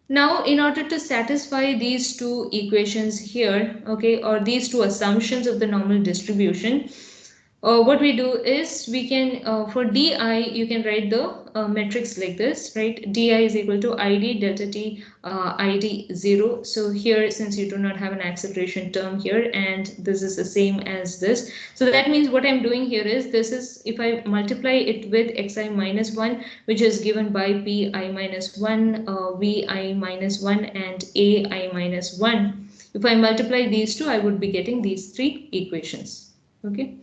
now in order to satisfy these two equations here, okay, or these two assumptions of the normal distribution, what we do is we can, for di, you can write the matrix like this, right? Di is equal to id delta t id 0. So here, since you do not have an acceleration term here, and this is the same as this, so that means what I'm doing here is, this is, if I multiply it with xi minus 1, which is given by pi minus 1, vi minus 1, and ai minus 1, if I multiply these two, I would be getting these three equations. Okay.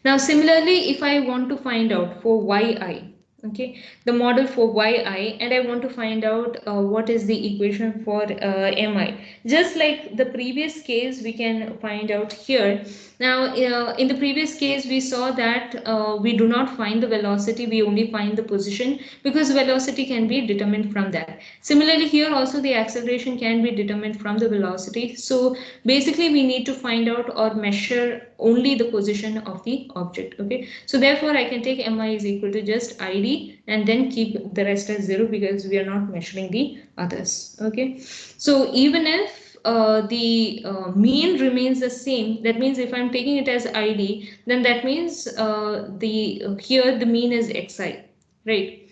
Now, similarly, if I want to find out for yi, okay, the model for yi, and I want to find out what is the equation for mi. Just like the previous case, we can find out here. Now, in the previous case, we saw that we do not find the velocity, we only find the position, because velocity can be determined from that. Similarly, here also the acceleration can be determined from the velocity. So basically, we need to find out or measure only the position of the object. Okay, so therefore I can take mi is equal to just id and then keep the rest as 0, because we are not measuring the others. Okay, so even if the mean remains the same, that means if I'm taking it as id, then that means here the mean is xi, right?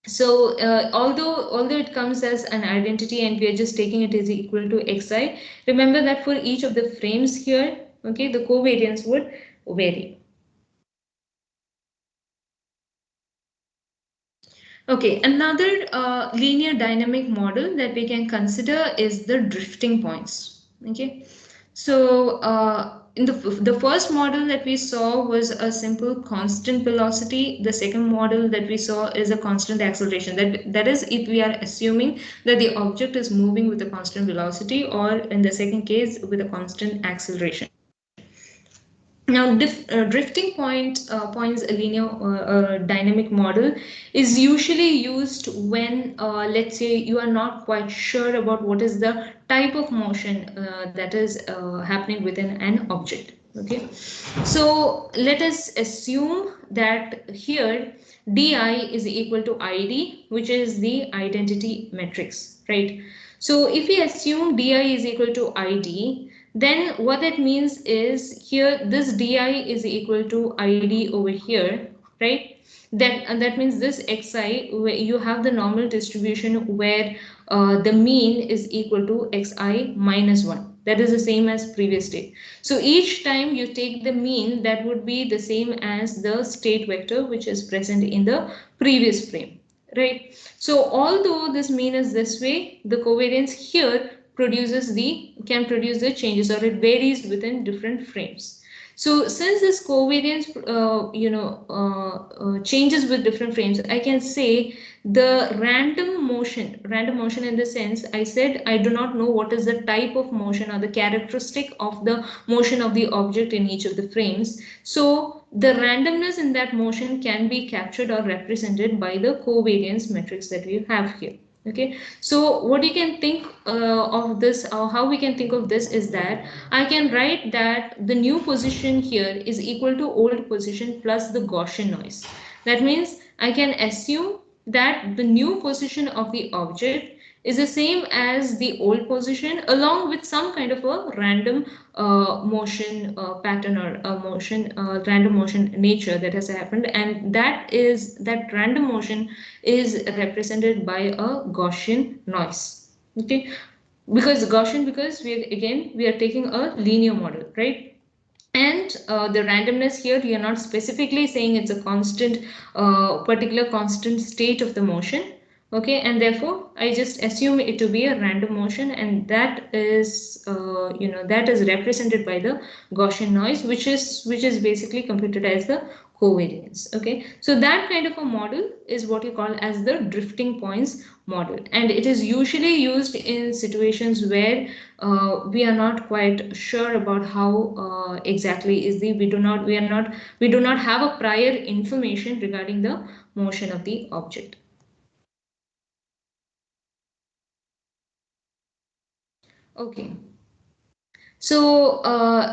So although it comes as an identity and we are just taking it as equal to xi, remember that for each of the frames here, okay, the covariance would vary. Okay, another linear dynamic model that we can consider is the drifting points. Okay, so in the first model that we saw was a simple constant velocity. The second model that we saw is a constant acceleration. That is, if we are assuming that the object is moving with a constant velocity, or in the second case with a constant acceleration. Now, drifting points, a linear dynamic model, is usually used when, let's say, you are not quite sure about what is the type of motion that is happening within an object. Okay, so let us assume that here di is equal to id, which is the identity matrix, right? So if we assume di is equal to id, then what that means is, here this di is equal to id over here, right? That means this xi, where you have the normal distribution where the mean is equal to xi minus 1. That is the same as previous state. So each time you take the mean, that would be the same as the state vector which is present in the previous frame, right? So although this mean is this way, the covariance here can produce the changes, or it varies within different frames. So since this covariance changes with different frames, I can say the random motion, in the sense I said I do not know what is the type of motion or the characteristic of the motion of the object in each of the frames. So the randomness in that motion can be captured or represented by the covariance matrix that we have here. Okay, so what you can think of this, or how we can think of this, is that I can write that the new position here is equal to old position plus the Gaussian noise. That means I can assume that the new position of the object is the same as the old position, along with some kind of a random motion pattern, or a motion random motion nature that has happened, and that random motion is represented by a Gaussian noise. Okay, because Gaussian, because we are taking a linear model, right? And the randomness here, we are not specifically saying it's a constant, particular constant state of the motion. Okay, and therefore I just assume it to be a random motion, and that is that is represented by the Gaussian noise, which is basically computed as the covariance. Okay, so that kind of a model is what you call as the drifting points model, and it is usually used in situations where we are not quite sure about how exactly is the we do not have a prior information regarding the motion of the object. Okay, so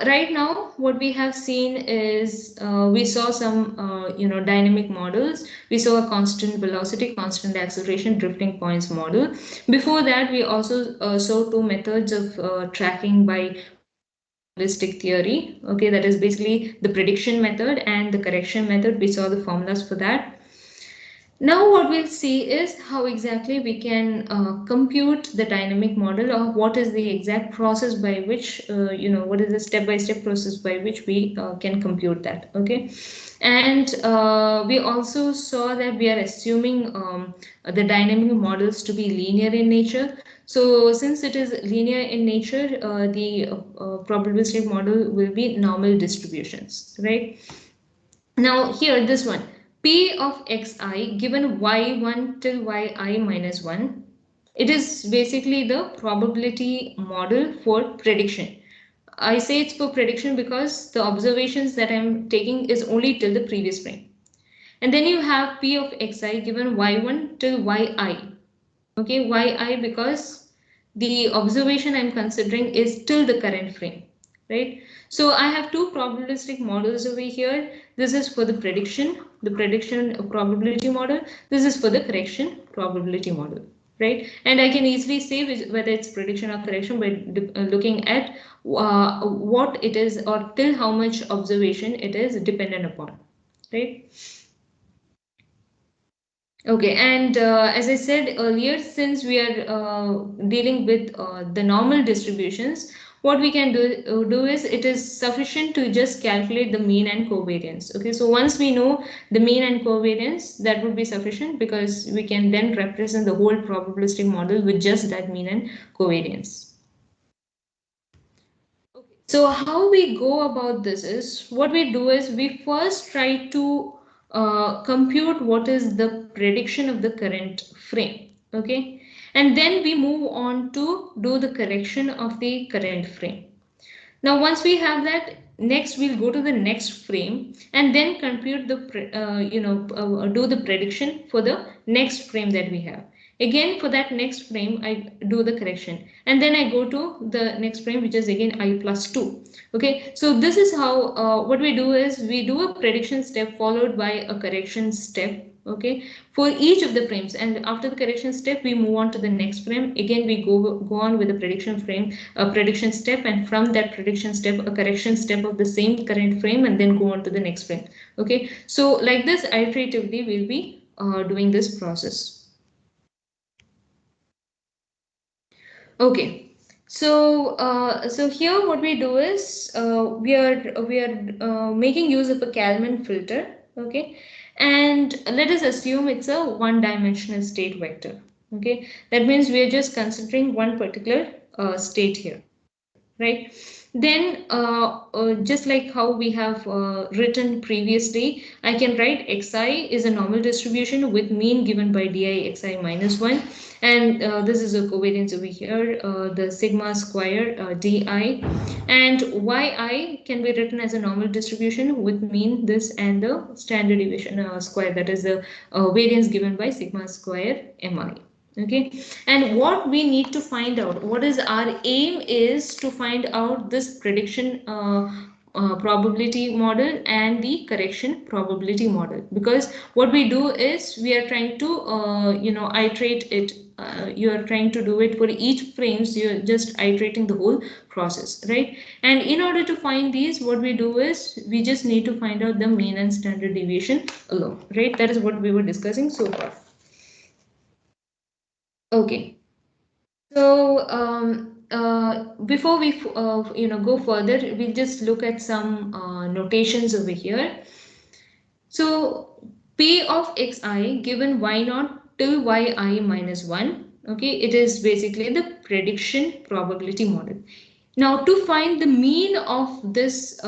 right now what we have seen is we saw some dynamic models. We saw a constant velocity, constant acceleration, drifting points model. Before that, we also saw two methods of tracking by probabilistic theory. Okay, that is basically the prediction method and the correction method. We saw the formulas for that. Now what we'll see is how exactly we can compute the dynamic model, or what is the exact process by which, what is the step-by-step process by which we can compute that. Okay, and we also saw that we are assuming the dynamic models to be linear in nature. So since it is linear in nature, the probabilistic model will be normal distributions, right? Now here, this one, P of xi given y1 till yi minus 1. It is basically the probability model for prediction. I say it's for prediction because the observations that I'm taking is only till the previous frame. And then you have P of xi given y1 till yi. Okay, yi because the observation I'm considering is till the current frame, right? So I have two probabilistic models over here. This is for the prediction probability model. This is for the correction probability model, right? And I can easily say whether it's prediction or correction by looking at what it is, or till how much observation it is dependent upon, right? Okay, and as I said earlier, since we are dealing with the normal distributions, what we can do is, it is sufficient to just calculate the mean and covariance. Okay, so once we know the mean and covariance, that would be sufficient, because we can then represent the whole probabilistic model with just that mean and covariance. So how we go about this is, what we do is we first try to compute what is the prediction of the current frame. Okay, and then we move on to do the correction of the current frame. Now, once we have that, next we'll go to the next frame and then compute the, do the prediction for the next frame that we have. Again, for that next frame, I do the correction, and then I go to the next frame, which is again I plus 2. Okay, so this is how what we do is, we do a prediction step followed by a correction step. Okay, for each of the frames, and after the correction step we move on to the next frame. Again, we go on with the prediction frame, a prediction step, and from that prediction step a correction step of the same current frame, and then go on to the next frame. Okay, so like this iteratively we'll be doing this process. Okay, so here what we do is, we are making use of a Kelvin filter. Okay, and let us assume it's a one-dimensional state vector. Okay, that means we are just considering one particular state here, right? Then just like how we have written previously, I can write xi is a normal distribution with mean given by di xi minus 1, and this is a covariance over here, the sigma square di, and yi can be written as a normal distribution with mean this, and the standard deviation square, that is the variance given by sigma square mi. Okay, and what we need to find out, what is our aim is to find out this prediction probability model and the correction probability model, because what we do is we are trying to iterate it. You are trying to do it for each frames, you're just iterating the whole process, right? And in order to find these, what we do is we just need to find out the mean and standard deviation alone, right? That is what we were discussing so far. Okay. So before we go further, we'll just look at some notations over here. So P of xi given y naught till yi minus 1. Okay, it is basically the prediction probability model. Now, to find the mean of this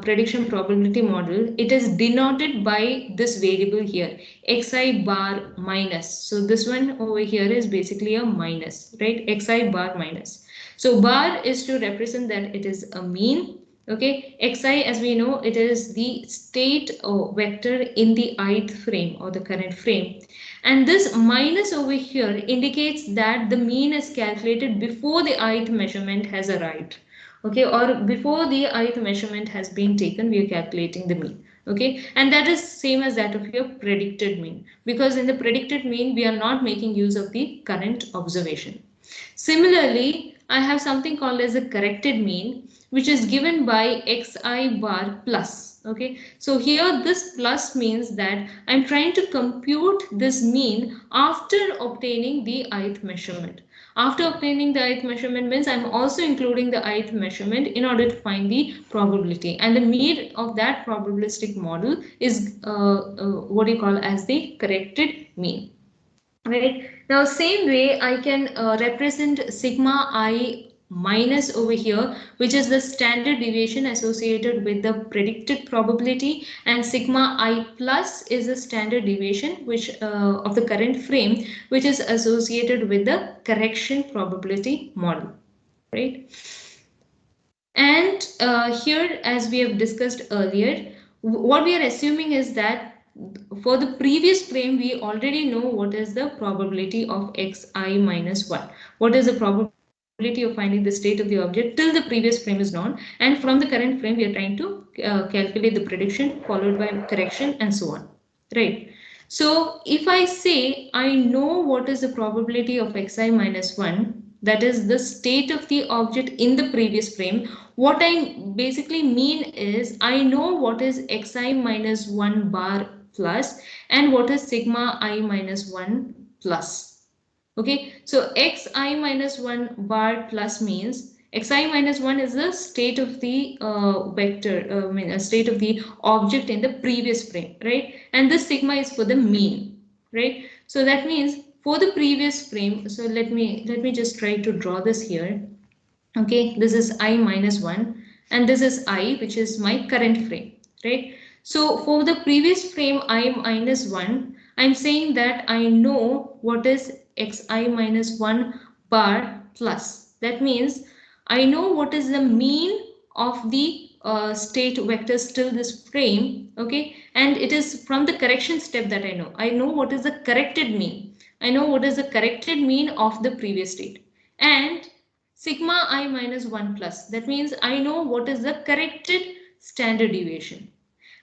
prediction probability model, it is denoted by this variable here, xi bar minus. So this one over here is basically a minus, right? Xi bar minus. So bar is to represent that it is a mean. Okay, xi, as we know, it is the state vector in the ith frame or the current frame. And this minus over here indicates that the mean is calculated before the ith measurement has arrived. Okay, or before the ith measurement has been taken, we are calculating the mean. Okay, and that is same as that of your predicted mean, because in the predicted mean, we are not making use of the current observation. Similarly, I have something called as a corrected mean, which is given by xi bar plus. Okay, so here this plus means that I'm trying to compute this mean after obtaining the ith measurement. After obtaining the ith measurement means I'm also including the ith measurement in order to find the probability. And the mean of that probabilistic model is what you call as the corrected mean. Right. Now, same way I can represent sigma I minus over here, which is the standard deviation associated with the predicted probability, and sigma I plus is the standard deviation which of the current frame, which is associated with the correction probability model, right? And here, as we have discussed earlier, what we are assuming is that for the previous frame, we already know what is the probability of xi minus 1. What is the probability of finding the state of the object till the previous frame is known. And from the current frame, we are trying to calculate the prediction followed by correction and so on. Right. So if I say I know what is the probability of xi minus 1, that is the state of the object in the previous frame, what I basically mean is I know what is xi minus 1 bar plus and what is sigma I minus 1 plus. Okay, so xi minus 1 bar plus means xi minus 1 is the state of the vector, I mean a state of the object in the previous frame, right? And this sigma is for the mean, right? So that means for the previous frame, so let me just try to draw this here. Okay, this is I minus 1 and this is I, which is my current frame, right? So for the previous frame I minus 1, I'm saying that I know what is xi minus 1 bar plus. That means I know what is the mean of the state vectors till this frame, okay? And it is from the correction step that I know. I know what is the corrected mean. I know what is the corrected mean of the previous state. And sigma I minus 1 plus. That means I know what is the corrected standard deviation.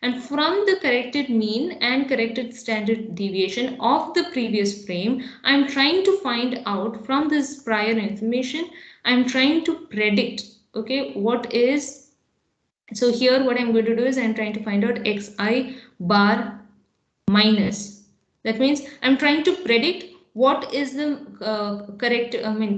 And from the corrected mean and corrected standard deviation of the previous frame, I'm trying to find out from this prior information, I'm trying to predict, okay, what is, so here what I'm going to do is I'm trying to find out xi bar minus. That means I'm trying to predict what is the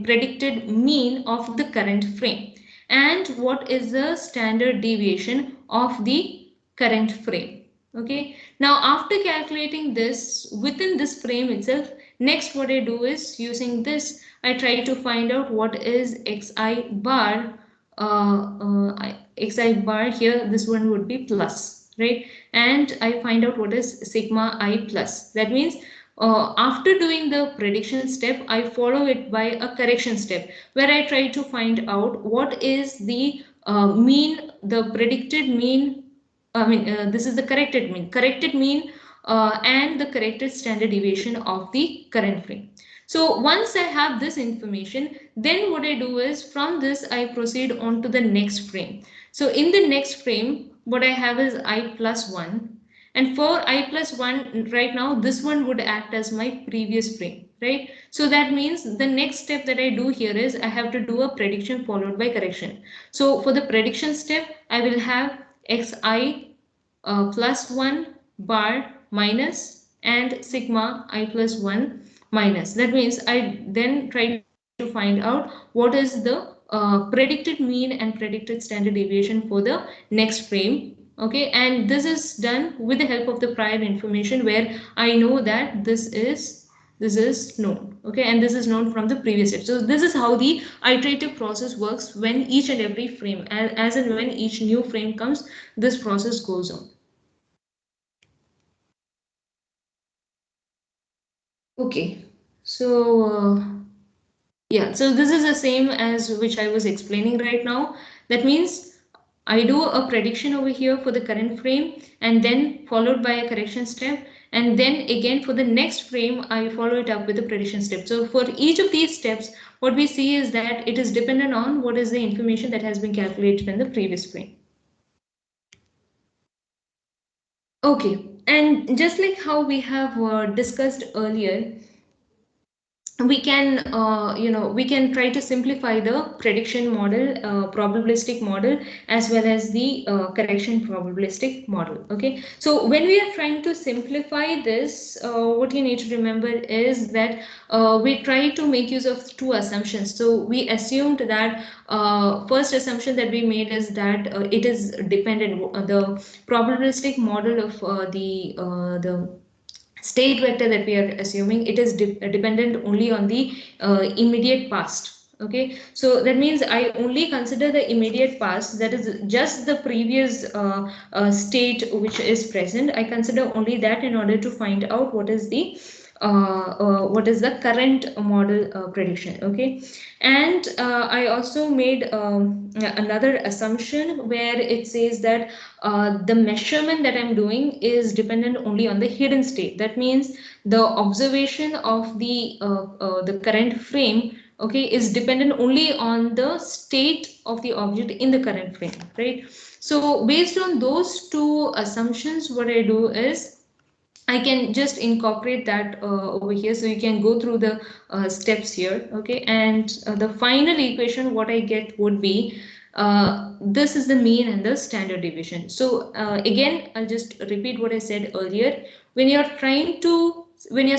predicted mean of the current frame and what is the standard deviation of the current frame. Okay, now after calculating this within this frame itself, next what I do is using this, I try to find out what is xi bar xi bar here, this one would be plus, right? And I find out what is sigma I plus. That means after doing the prediction step, I follow it by a correction step where I try to find out what is the mean, the predicted mean. This is the corrected mean and the corrected standard deviation of the current frame. So once I have this information, then what I do is from this I proceed on to the next frame. So in the next frame, what I have is I plus 1. And for I plus 1, right now, this one would act as my previous frame, right? So that means the next step that I do here is I have to do a prediction followed by correction. So for the prediction step, I will have xi plus 1 bar minus and sigma I plus 1 minus. That means I then try to find out what is the predicted mean and predicted standard deviation for the next frame. Okay, and this is done with the help of the prior information where I know that this is known, okay, and this is known from the previous step. So this is how the iterative process works when each and every frame, as and when each new frame comes, this process goes on. Okay, so yeah, so this is the same as which I was explaining right now. That means I do a prediction over here for the current frame and then followed by a correction step, and then again for the next frame I follow it up with a prediction step. So for each of these steps, what we see is that it is dependent on what is the information that has been calculated in the previous frame. Okay, and just like how we have discussed earlier, we can we can try to simplify the prediction model, probabilistic model, as well as the correction probabilistic model. Okay, so when we are trying to simplify this, what you need to remember is that we try to make use of two assumptions. So we assumed that first assumption that we made is that it is dependent, the probabilistic model of the state vector that we are assuming, it is dependent only on the immediate past. Okay, so that means I only consider the immediate past, that is just the previous state which is present. I consider only that in order to find out what is the current model prediction. Okay, and I also made another assumption where it says that the measurement that I'm doing is dependent only on the hidden state. That means the observation of the current frame, okay, is dependent only on the state of the object in the current frame, right? So based on those two assumptions, what I do is I can just incorporate that over here. So you can go through the steps here. Okay, and the final equation what I get would be this is the mean and the standard deviation. So again, I'll just repeat what I said earlier. When you're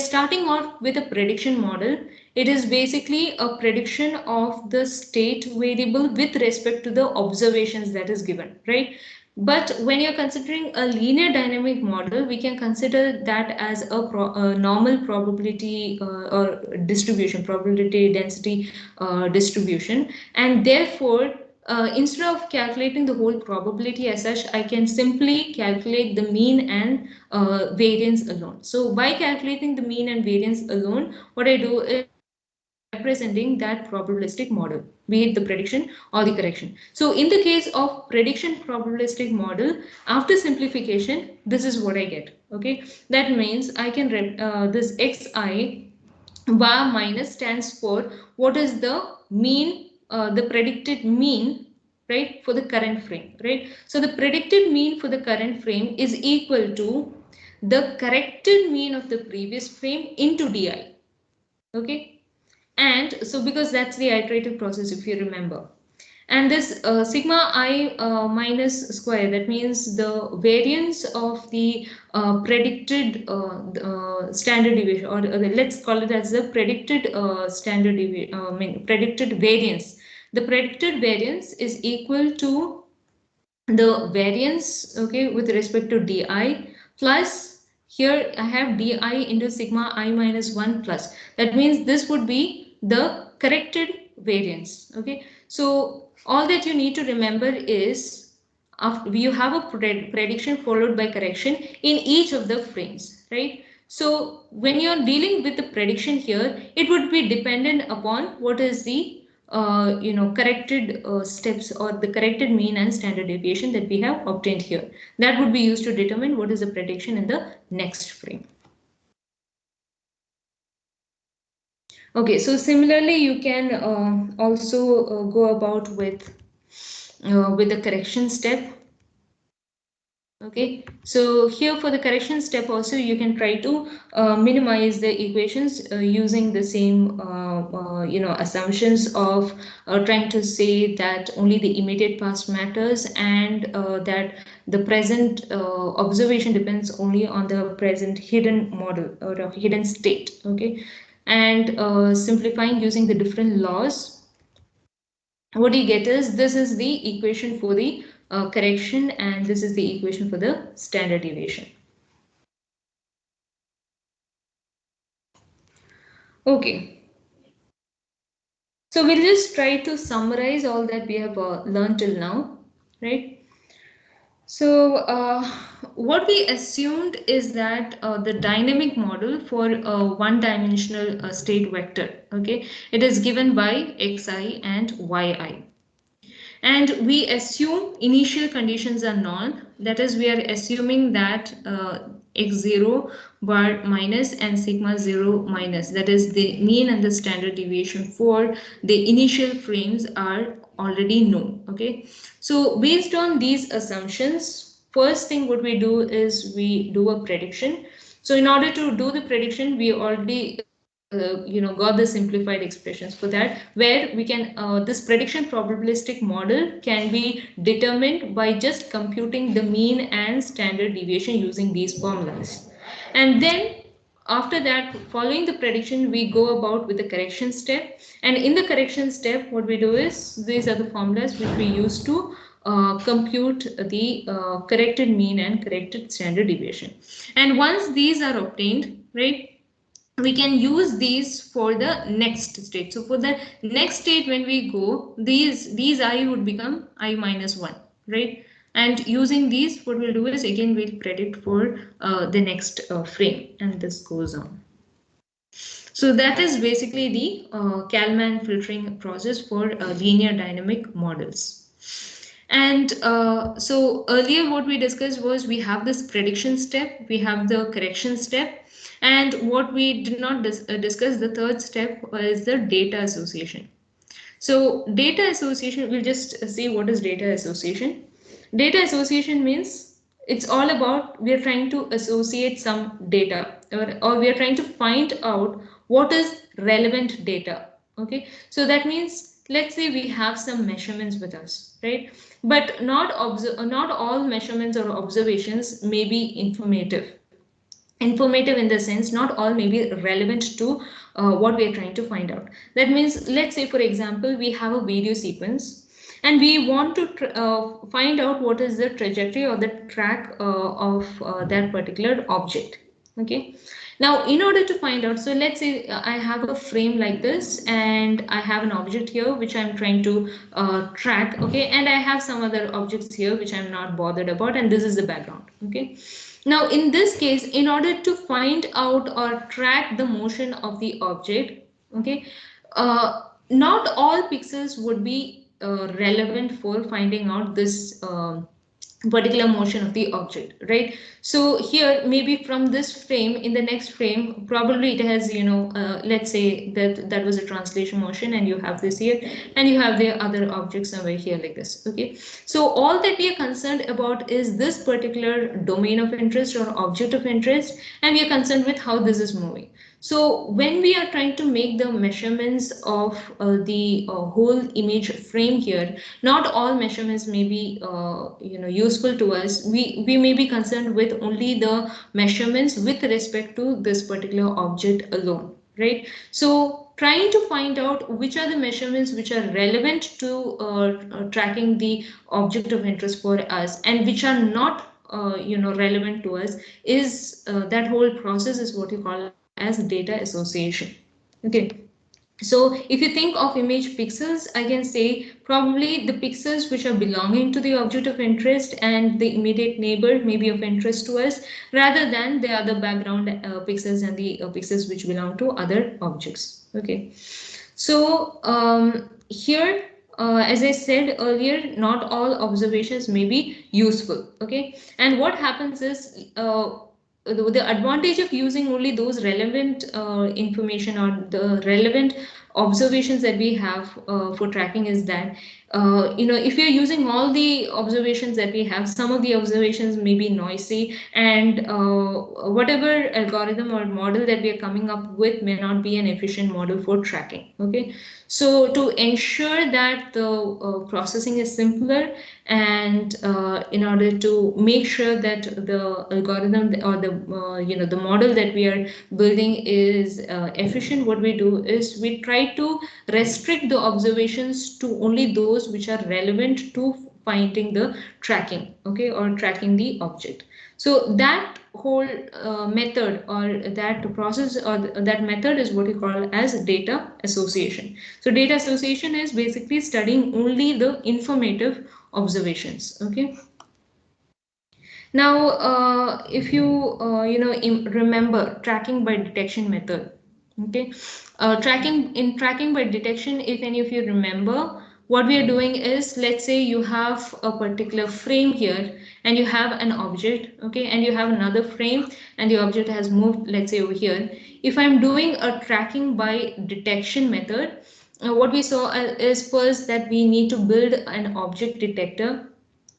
starting out with a prediction model, it is basically a prediction of the state variable with respect to the observations that is given, right? But when you're considering a linear dynamic model, we can consider that as a normal probability or distribution, probability density distribution. And therefore, instead of calculating the whole probability as such, I can simply calculate the mean and variance alone. So by calculating the mean and variance alone, what I do is representing that probabilistic model, be it the prediction or the correction. So in the case of prediction probabilistic model, after simplification, this is what I get. Okay, that means I can this xi bar minus stands for what is the mean, the predicted mean, right, for the current frame, right? So the predicted mean for the current frame is equal to the corrected mean of the previous frame into di. Okay, and so because that's the iterative process, if you remember, and this sigma I minus square, that means the variance of the predicted standard deviation, or let's call it as the predicted standard deviation, predicted variance. The predicted variance is equal to the variance, okay, with respect to di, plus here I have di into sigma I minus 1 plus. That means this would be the corrected variance. Okay, so all that you need to remember is after you have a prediction followed by correction in each of the frames, right? So when you're dealing with the prediction here, it would be dependent upon what is the corrected steps or the corrected mean and standard deviation that we have obtained here. That would be used to determine what is the prediction in the next frame. Okay, so similarly, you can also go about with the correction step. Okay, so here for the correction step also you can try to minimize the equations using the same assumptions of trying to say that only the immediate past matters, and that the present observation depends only on the present hidden model or a hidden state. Okay, and simplifying using the different laws, what you get is this is the equation for the correction, and this is the equation for the standard deviation. Okay, so we'll just try to summarize all that we have learned till now, right? So what we assumed is that the dynamic model for a one-dimensional state vector, okay, it is given by xi and yi. And we assume initial conditions are null. That is, we are assuming that x0 bar minus and sigma 0 minus, that is the mean and the standard deviation for the initial frames, are already known. Okay, so based on these assumptions, first thing what we do is we do a prediction. So in order to do the prediction, we already got the simplified expressions for that, where we can this prediction probabilistic model can be determined by just computing the mean and standard deviation using these formulas. And then after that, following the prediction, we go about with the correction step. And in the correction step, what we do is these are the formulas which we use to compute the corrected mean and corrected standard deviation. And once these are obtained, right, we can use these for the next state. So for the next state, when we go, these I would become I minus 1, right? And using these, what we'll do is again we'll predict for the next frame, and this goes on. So that is basically the Kalman filtering process for linear dynamic models. And so earlier what we discussed was we have this prediction step, we have the correction step, and what we did not discuss, the third step, is the data association. So data association, we'll just see what is data association. Data association means it's all about we are trying to associate some data, or we are trying to find out what is relevant data. Okay, so that means let's say we have some measurements with us, right? But not all measurements or observations may be informative in the sense not all may be relevant to what we are trying to find out. That means let's say for example we have a video sequence and we want to find out what is the trajectory or the track of that particular object. Okay, now in order to find out, so let's say I have a frame like this and I have an object here which I'm trying to track. Okay, and I have some other objects here which I'm not bothered about, and this is the background. Okay, now in this case, in order to find out or track the motion of the object, okay, not all pixels would be relevant for finding out this particular motion of the object, right? So here maybe from this frame, in the next frame probably it has, let's say that was a translation motion, and you have this here and you have the other object somewhere here like this. Okay, so all that we are concerned about is this particular domain of interest or object of interest, and we are concerned with how this is moving. So when we are trying to make the measurements of the whole image frame here, not all measurements may be useful to us. We may be concerned with only the measurements with respect to this particular object alone, right? So trying to find out which are the measurements which are relevant to tracking the object of interest for us and which are not relevant to us is that whole process is what you call as data association. Okay, so if you think of image pixels, I can say probably the pixels which are belonging to the object of interest and the immediate neighbor may be of interest to us, rather than the other background pixels and the pixels which belong to other objects. Okay, so here, as I said earlier, not all observations may be useful. Okay, and what happens is the advantage of using only those relevant information or the relevant observations that we have for tracking is that if you're using all the observations that we have, some of the observations may be noisy, and whatever algorithm or model that we are coming up with may not be an efficient model for tracking. Okay, so to ensure that the processing is simpler, and in order to make sure that the algorithm or the model that we are building is efficient, what we do is we try to restrict the observations to only those which are relevant to finding the tracking, okay, or tracking the object. So that whole method or that process or that method is what we call as data association. So data association is basically studying only the informative observations. Okay, now if you remember tracking by detection method. Okay, tracking by detection, if any of you remember, what we are doing is, let's say you have a particular frame here and you have an object, okay, and you have another frame and the object has moved, let's say over here. If I'm doing a tracking by detection method, what we saw is first that we need to build an object detector.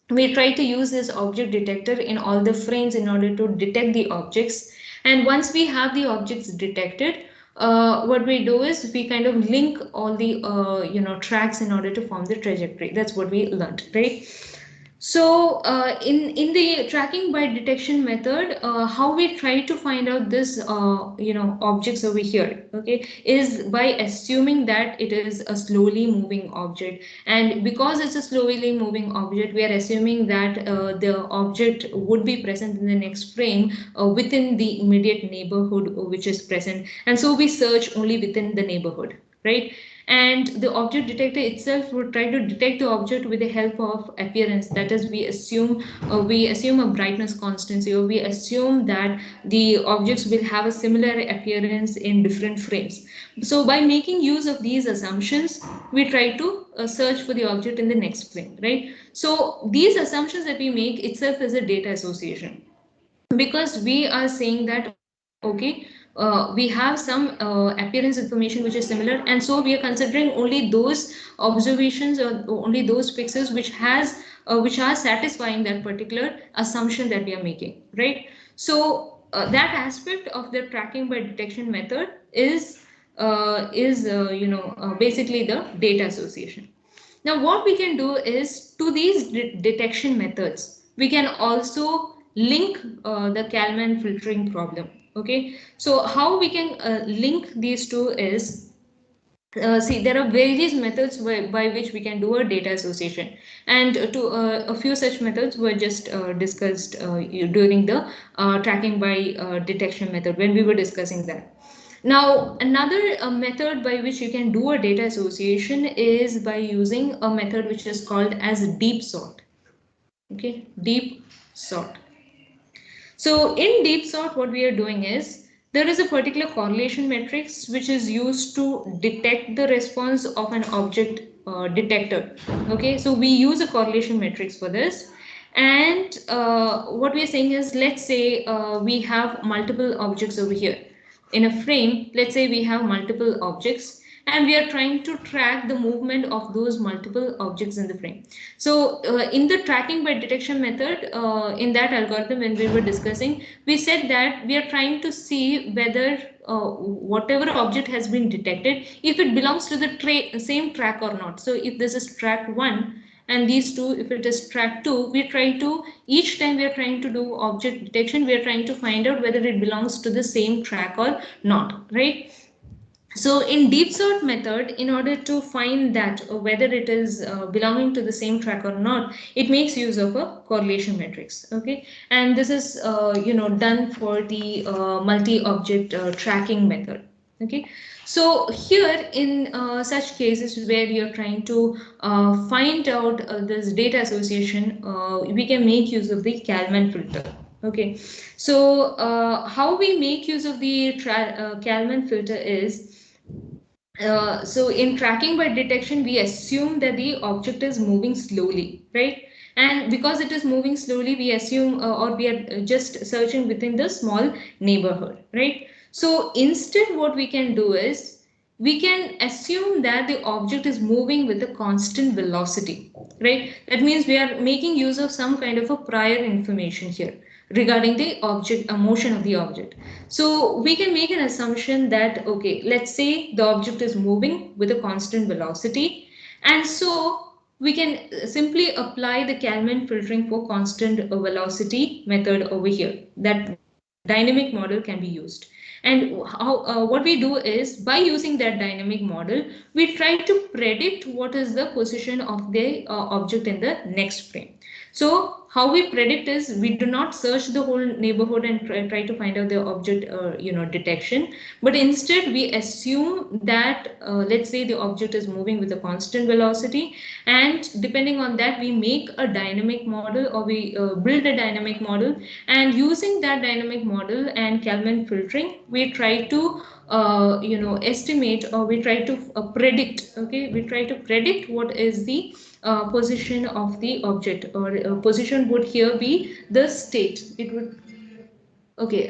We try to use this object detector in all the frames in order to detect the objects. And once we have the objects detected, what we do is we kind of link all the tracks in order to form the trajectory. That's what we learned, right? So in the tracking by detection method, how we try to find out this objects over here, okay, is by assuming that it is a slowly moving object, and because it's a slowly moving object, we are assuming that the object would be present in the next frame within the immediate neighborhood which is present, and so we search only within the neighborhood, right? And the object detector itself would try to detect the object with the help of appearance. That is, we assume a brightness constancy, or we assume that the objects will have a similar appearance in different frames. So by making use of these assumptions, we try to search for the object in the next frame, right? So these assumptions that we make itself is a data association, because we are saying that, okay, we have some appearance information which is similar, and so we are considering only those observations or only those pixels which are satisfying that particular assumption that we are making, right? So that aspect of the tracking by detection method is basically the data association. Now, what we can do is, to these detection methods, we can also link the Kalman filtering problem. Okay, so how we can link these two is, see, there are various methods by which we can do a data association, and a few such methods were just discussed during the tracking by detection method when we were discussing that. Now, another method by which you can do a data association is by using a method which is called as deep sort. Okay, deep sort. So in deep sort, what we are doing is, there is a particular correlation matrix which is used to detect the response of an object detector. Okay, so we use a correlation matrix for this. And what we are saying is, let's say we have multiple objects over here. In a frame, let's say we have multiple objects, and we are trying to track the movement of those multiple objects in the frame. So in the tracking by detection method, in that algorithm when we were discussing, we said that we are trying to see whether whatever object has been detected, if it belongs to the same track or not. So if this is track 1 and these two, if it is track 2, we try to, each time we are trying to do object detection, we are trying to find out whether it belongs to the same track or not, right? So in deep sort method, in order to find that whether it is belonging to the same track or not, it makes use of a correlation matrix. Okay, and this is done for the multi-object tracking method. Okay, so here in such cases where you're trying to find out this data association, we can make use of the Kalman filter. Okay, so how we make use of the Kalman filter is, so in tracking by detection, we assume that the object is moving slowly, right? and because it is moving slowly, we assume or we are just searching within the small neighborhood, right? So instead what we can do is we can assume that the object is moving with a constant velocity, right? That means we are making use of some kind of a prior information here regarding the object, motion of the object. So we can make an assumption that, okay, let's say the object is moving with a constant velocity, and so we can simply apply the Kelvin filtering for constant velocity method over here. That dynamic model can be used. And how what we do is, by using that dynamic model, we try to predict what is the position of the object in the next frame. So how we predict is, we do not search the whole neighborhood and try to find out the object detection, but instead we assume that let's say the object is moving with a constant velocity, and depending on that we make a dynamic model, or we build a dynamic model, and using that dynamic model and Kelvin filtering, we try to estimate, or we try to predict, okay, we try to predict what is the position of the object, or position would here be the state. It would, okay,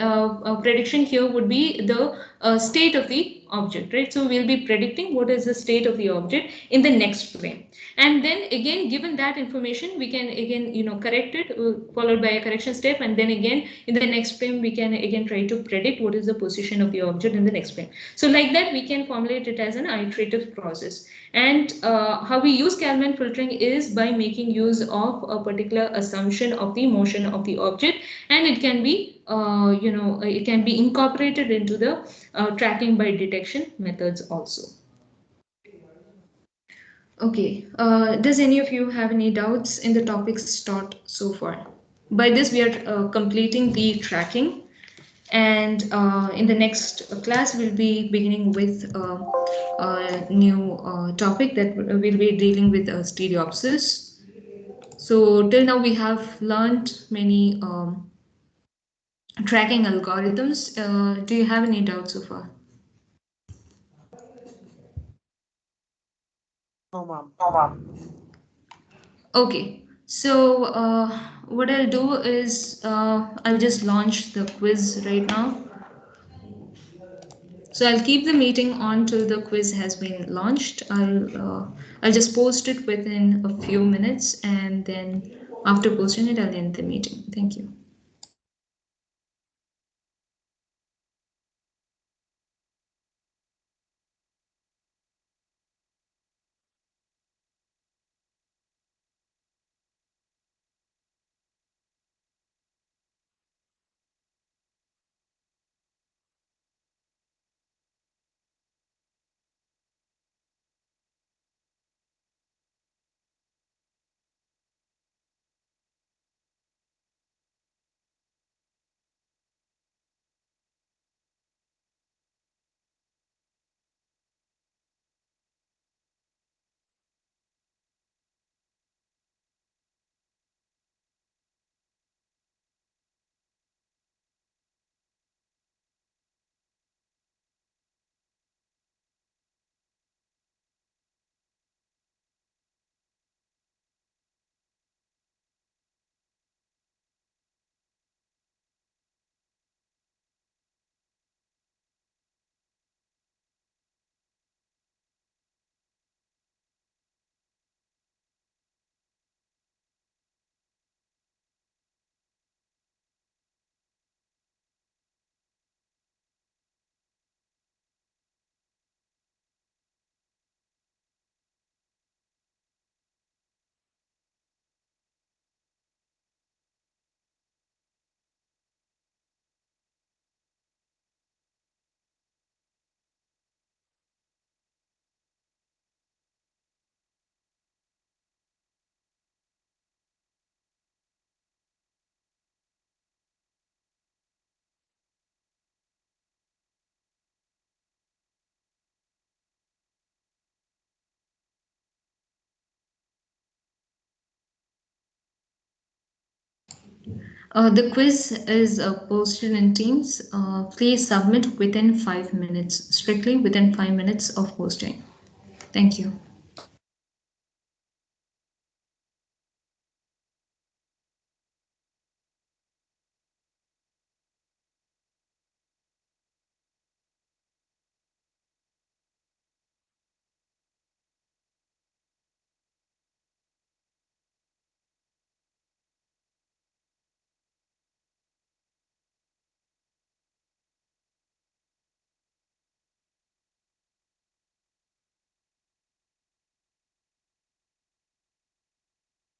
prediction here would be the state of the object, right? So we'll be predicting what is the state of the object in the next frame. And then again, given that information, we can again, correct it, followed by a correction step. And then again, in the next frame, we can again try to predict what is the position of the object in the next frame. So like that, we can formulate it as an iterative process. And how we use Kelvin filtering is by making use of a particular assumption of the motion of the object, and it can be it can be incorporated into the tracking by detection methods also. Okay, does any of you have any doubts in the topics taught so far? By this, we are completing the tracking, and in the next class, we'll be beginning with a new topic that we'll be dealing with stereopsis. So till now, we have learned many tracking algorithms. Do you have any doubts so far? No, ma'am. Okay, so what I'll do is I'll just launch the quiz right now. So I'll keep the meeting on till the quiz has been launched. I'll just post it within a few minutes, and then after posting it, I'll end the meeting. Thank you. The quiz is posted in Teams. Please submit within 5 minutes, strictly within 5 minutes of posting. Thank you.